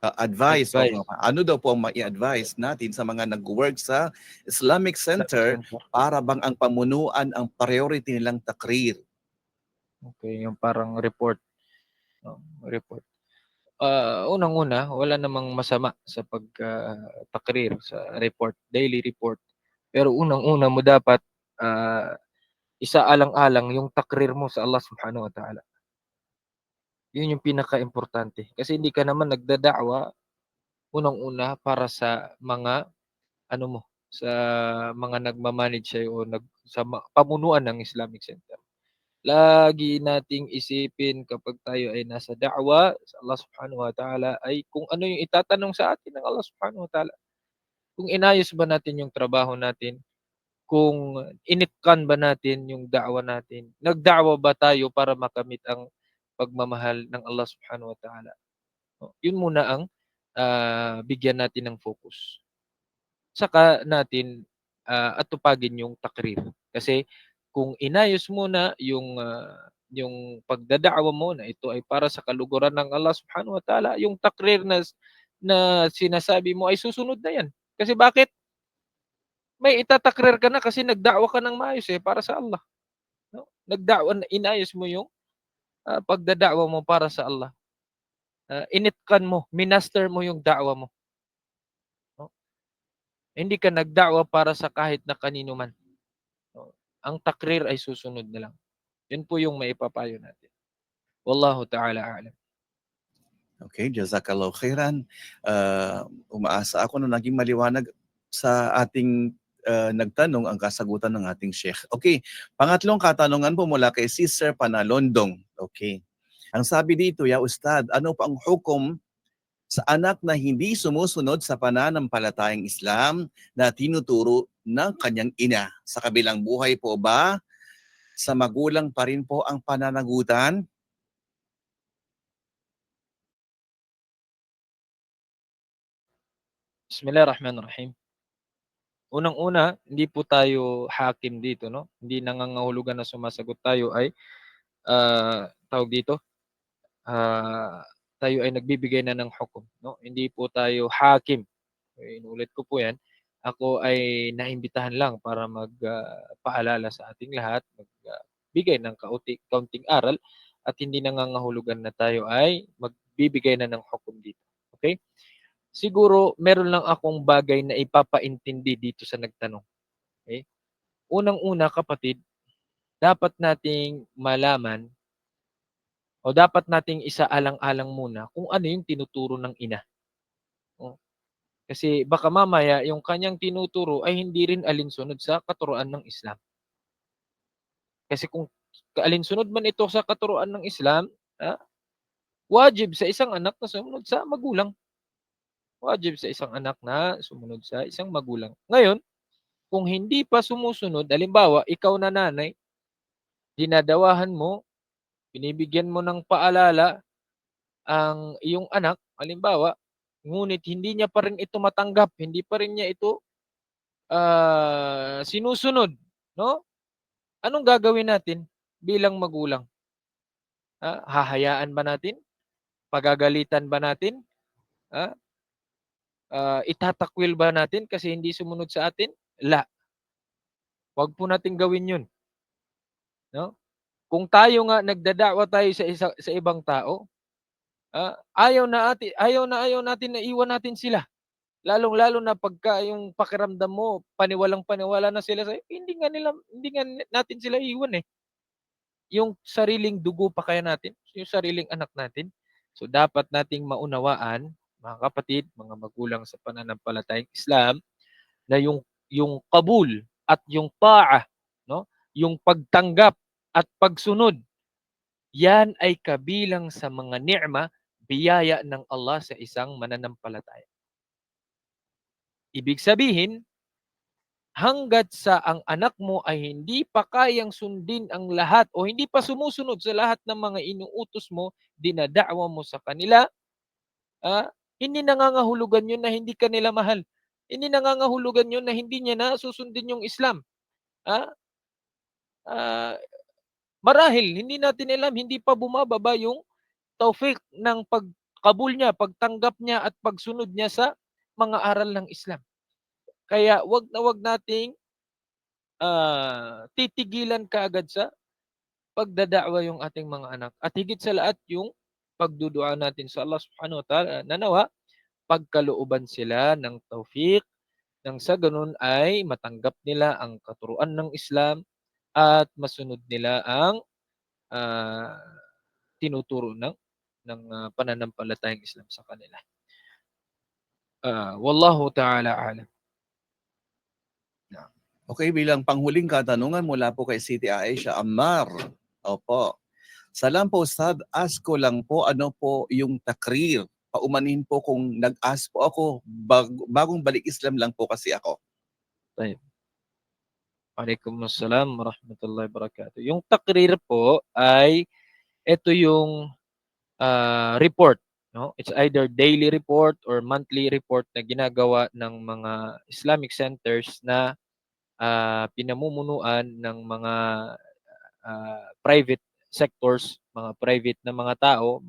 Advice. Ano daw po ang mai-advise natin sa mga nag-work sa Islamic Center para bang ang pamunuan ang priority nilang takrir? Okay, yung parang report. Report. Unang-una, wala namang masama sa pagtakrir sa report, daily report. Pero unang-una mo dapat isaalang-alang yung takrir mo sa Allah Subhanahu wa Ta'ala. Yun yung pinaka-importante. Kasi hindi ka naman nagdada'wa unang-una para sa mga sa mga nagmamanage sa'yo o sa pamunuan ng Islamic Center. Lagi nating isipin kapag tayo ay nasa da'wa sa Allah Subhanahu wa Ta'ala ay kung ano yung itatanong sa atin ng Allah Subhanahu wa Ta'ala. Kung inayos ba natin yung trabaho natin, kung initkan ba natin yung da'wa natin, nagda'wa ba tayo para makamit ang pagmamahal ng Allah Subhanahu wa Ta'ala. Yun muna ang bigyan natin ng focus. Saka natin atupagin yung takrir. Kasi kung inayos mo na yung pagdada'wa mo na ito ay para sa kaluguran ng Allah Subhanahu wa Ta'ala, yung takrir na sinasabi mo ay susunod na yan. Kasi bakit? May itatakrir ka na kasi nagda'wa ka ng maayos para sa Allah. No? Inayos mo yung pagdada'wa mo para sa Allah. Initkan mo, minaster mo yung da'wa mo. No? Hindi ka nagda'wa para sa kahit na kanino man. No? Ang takrir ay susunod na lang. Yun po yung maipapayo natin. Wallahu ta'ala a'lam. Okay, jazakallahu khairan. Umaasa ako na naging maliwanag sa ating nagtanong ang kasagutan ng ating sheikh. Okay, pangatlong katanungan po mula kay Sister Panalondong. Okay. Ang sabi dito, ya Ustad, ano pa ang hukom sa anak na hindi sumusunod sa pananampalatayang Islam na tinuturo ng kanyang ina? Sa kabilang buhay po ba, sa magulang pa rin po ang pananagutan? Bismillahirrahmanirrahim. Unang-una, hindi po tayo hakim dito, no? Hindi nangangahulugan na sumasagot tayo ay tawag dito, tayo ay nagbibigay na ng hukom, no? Hindi po tayo hakim. Inulit ko po 'yan. Ako ay naimbitahan lang para paalala sa ating lahat, magbigay ng kaunting aral at hindi nangangahulugan na tayo ay magbibigay na ng hukom dito. Okay? Siguro meron lang akong bagay na ipapaintindi dito sa nagtanong. Okay? Unang-una kapatid, dapat nating malaman o dapat nating isaalang-alang muna kung ano yung tinuturo ng ina. O, kasi baka mamaya yung kanyang tinuturo ay hindi rin alinsunod sa katuruan ng Islam. Kasi kung alinsunod man ito sa katuruan ng Islam, wajib sa isang anak na sumunod sa magulang. Wajib sa isang anak na sumunod sa isang magulang. Ngayon, kung hindi pa sumusunod, halimbawa, ikaw na nanay, dinadawahan mo, binibigyan mo ng paalala ang iyong anak, halimbawa, ngunit hindi niya pa rin ito matanggap, hindi pa rin niya ito sinusunod, no? Anong gagawin natin bilang magulang? Hahayaan ba natin? Pagagalitan ba natin? Itatakwil ba natin kasi hindi sumunod sa atin? La. Wag po nating gawin 'yun, no? Kung tayo nga nagdadakwa tayo sa ibang tao, ayaw natin na iwan natin sila. Lalong-lalo na pagka yung pakiramdam mo paniwalang-paniwala na sila sa'yo, hindi nga natin sila iiwan, eh. Yung sariling dugo pa kaya natin, yung sariling anak natin. So dapat nating maunawaan, mga kapatid, mga magulang sa pananampalatayang Islam, na yung kabul at yung ta'a, no? Yung pagtanggap at pagsunod, yan ay kabilang sa mga ni'ma, biyaya ng Allah sa isang mananampalataya. Ibig sabihin, hangga't sa ang anak mo ay hindi pa kayang sundin ang lahat o hindi pa sumusunod sa lahat ng mga inuutos mo, dinadakwa mo sa kanila, hindi nangangahulugan yun na hindi ka nila mahal. Hindi nangangahulugan yun na hindi niya na susundin yung Islam. Ah, ah, Marahil hindi natin alam, hindi pa bumababa yung taufik ng pagkabul niya, pagtanggap niya at pagsunod niya sa mga aral ng Islam. Kaya wag nating titigilan kaagad sa pagdadakwa yung ating mga anak. At higit sa lahat yung pagdudua natin sa Allah Subhanahu wa Ta'ala na nawa pagkalooban sila ng taufik nang sa ganun ay matanggap nila ang katuruan ng Islam at masunod nila ang ah, tinuturo ng pananampalatayang Islam sa kanila. Wallahu ta'ala alam. Okay, bilang panghuling katanungan mula po kay Siti Aisha Ammar. Opo. Salam po Ustad, ask ko lang po ano po yung takrir. Paumanhin po kung nag-ask po ako, bagong balik Islam lang po kasi ako. Waalaikumsalam warahmatullahi wabarakatuh. Yung takrir po ay ito yung report, no? It's either daily report or monthly report na ginagawa ng mga Islamic centers na pinamumunuan ng mga private sectors, mga private na mga tao,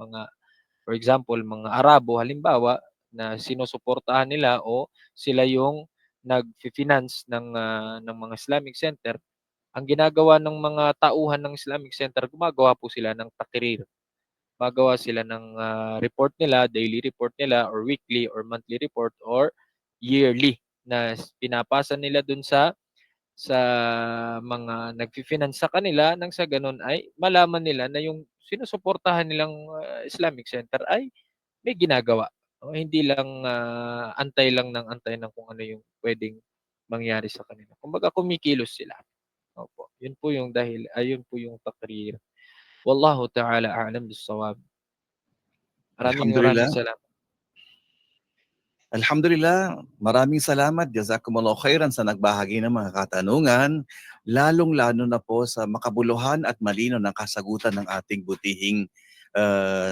for example, mga Arabo halimbawa na sinusuportahan nila o sila yung nag-finance ng mga Islamic center. Ang ginagawa ng mga tauhan ng Islamic center, gumagawa po sila ng takrir. Gumagawa sila ng report nila, daily report nila or weekly or monthly report or yearly. na pinapasa nila dun sa mga nagfi-finance sa kanila nang sa gano'n ay malaman nila na yung sinusuportahan nilang Islamic Center ay may ginagawa. O hindi lang antay lang ng antay ng kung ano yung puwedeng mangyari sa kanila. Kumbaga kumikilos sila. Opo, yun po yung yun po yung takrir. Wallahu ta'ala a'lam bis-shawab. Maraming Alhamdulillah. salamat. Alhamdulillah, maraming salamat. Jazakumullahu khairan sa nagbahagi ng mga katanungan, lalong-lalo na po sa makabuluhan at malinaw ng kasagutan ng ating butihing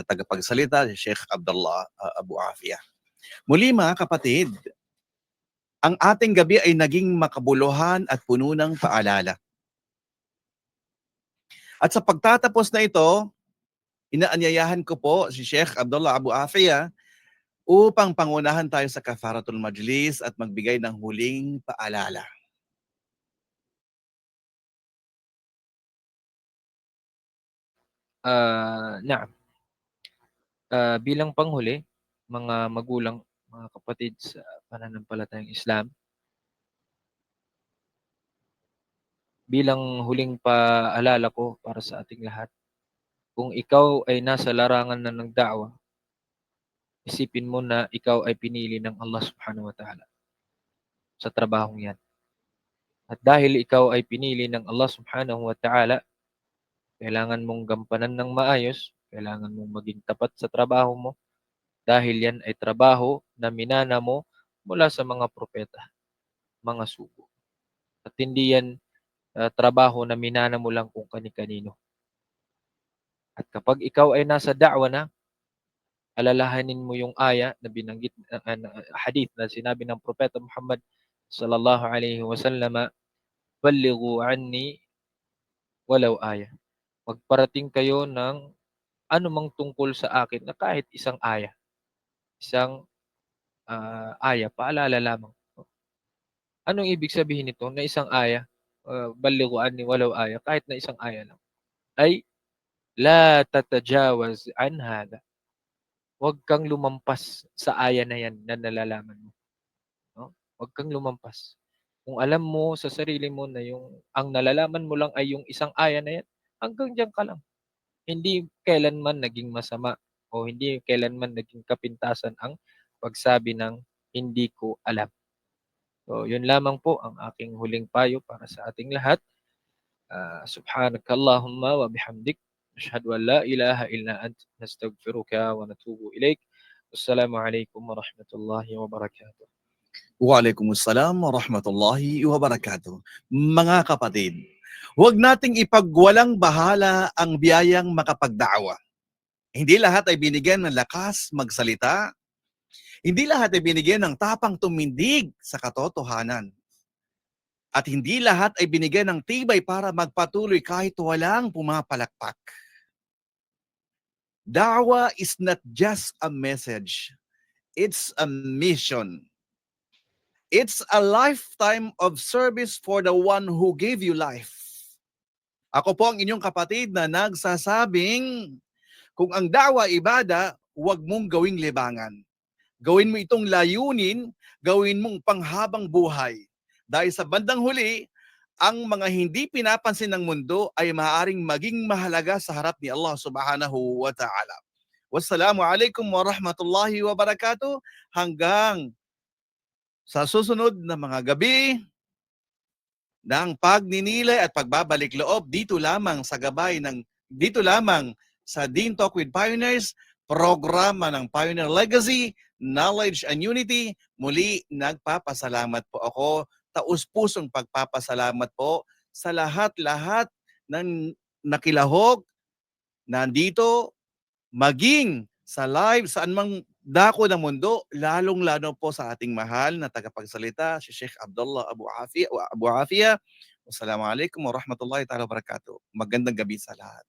tagapagsalita, si Sheikh Abdullah Abu Afia. Muli mga kapatid, ang ating gabi ay naging makabuluhan at puno ng paalala. At sa pagtatapos na ito, inaanyayahan ko po si Sheikh Abdullah Abu Afia upang pangunahan tayo sa kafaratul majlis at magbigay ng huling paalala. Na'am. Bilang panghuli, mga magulang, mga kapatid sa pananampalatayang Islam, bilang huling paalala ko para sa ating lahat, kung ikaw ay nasa larangan na ng da'wah, isipin mo na ikaw ay pinili ng Allah Subhanahu wa Ta'ala sa trabahong 'yan. At dahil ikaw ay pinili ng Allah Subhanahu wa Ta'ala, kailangan mong gampanan ng maayos, kailangan mong maging tapat sa trabaho mo dahil 'yan ay trabaho na minana mo mula sa mga propeta, mga sugo. At hindi 'yan trabaho na minana mo lang kung kani-kanino. At kapag ikaw ay nasa da'wa na, alalahanin mo yung aya na binanggit hadith na sinabi ng propeta Muhammad sallallahu alaihi wasallam, "Ballighu anni walau aya." Magparating kayo ng anumang tungkol sa akin na kahit isang aya, isang aya, paalala lamang. Anong ibig sabihin nito na isang aya, "Ballighu anni walau aya," kahit na isang aya lang, ay la tatajawaz an hada. Huwag kang lumampas sa aya na 'yan na nalalaman mo, 'no? Huwag kang lumampas. Kung alam mo sa sarili mo na yung ang nalalaman mo lang ay yung isang aya na 'yan, hanggang diyan ka lang. Hindi kailanman naging masama o hindi kailanman naging kapintasan ang pagsabi ng, "Hindi ko alam." So, yun lamang po ang aking huling payo para sa ating lahat. Subhanakallahumma wa bihamdik, nashhadu an la ilaha illa ant, nastaghfiruka wa natubu ilaik. Wassalamu alaikum warahmatullahi wabarakatuh. Waalaikumsalam warahmatullahi wabarakatuh. Mga kapatid, huwag nating ipagwalang bahala ang biyayang makapagdaawa. Hindi lahat ay binigyan ng lakas magsalita. Hindi lahat ay binigyan ng tapang tumindig sa katotohanan. At hindi lahat ay binigyan ng tibay para magpatuloy kahit walang pumapalakpak. Da'wa is not just a message. It's a mission. It's a lifetime of service for the one who gave you life. Ako po ang inyong kapatid na nagsasabing, kung ang da'wa ibada, huwag mong gawing libangan. Gawin mo itong layunin, gawin mong panghabang buhay. Dahil sa bandang huli, ang mga hindi pinapansin ng mundo ay maaaring maging mahalaga sa harap ni Allah Subhanahu wa Ta'ala. Wassalamu alaikum warahmatullahi wabarakatuh. Hanggang sa susunod na mga gabi ng pagninilay at pagbabalik loob dito lamang sa Dean Talk with Pioneers, programa ng Pioneer Legacy, Knowledge and Unity. Muli, nagpapasalamat po ako, taus-pusong pagpapasalamat po sa lahat-lahat ng nakilahok, nandito, maging sa live, saan mang dako ng mundo, lalong-lalo po sa ating mahal na tagapagsalita, si Sheikh Abdullah Abu Afia. Wassalamualaikum warahmatullahi wabarakatuh. Magandang gabi sa lahat.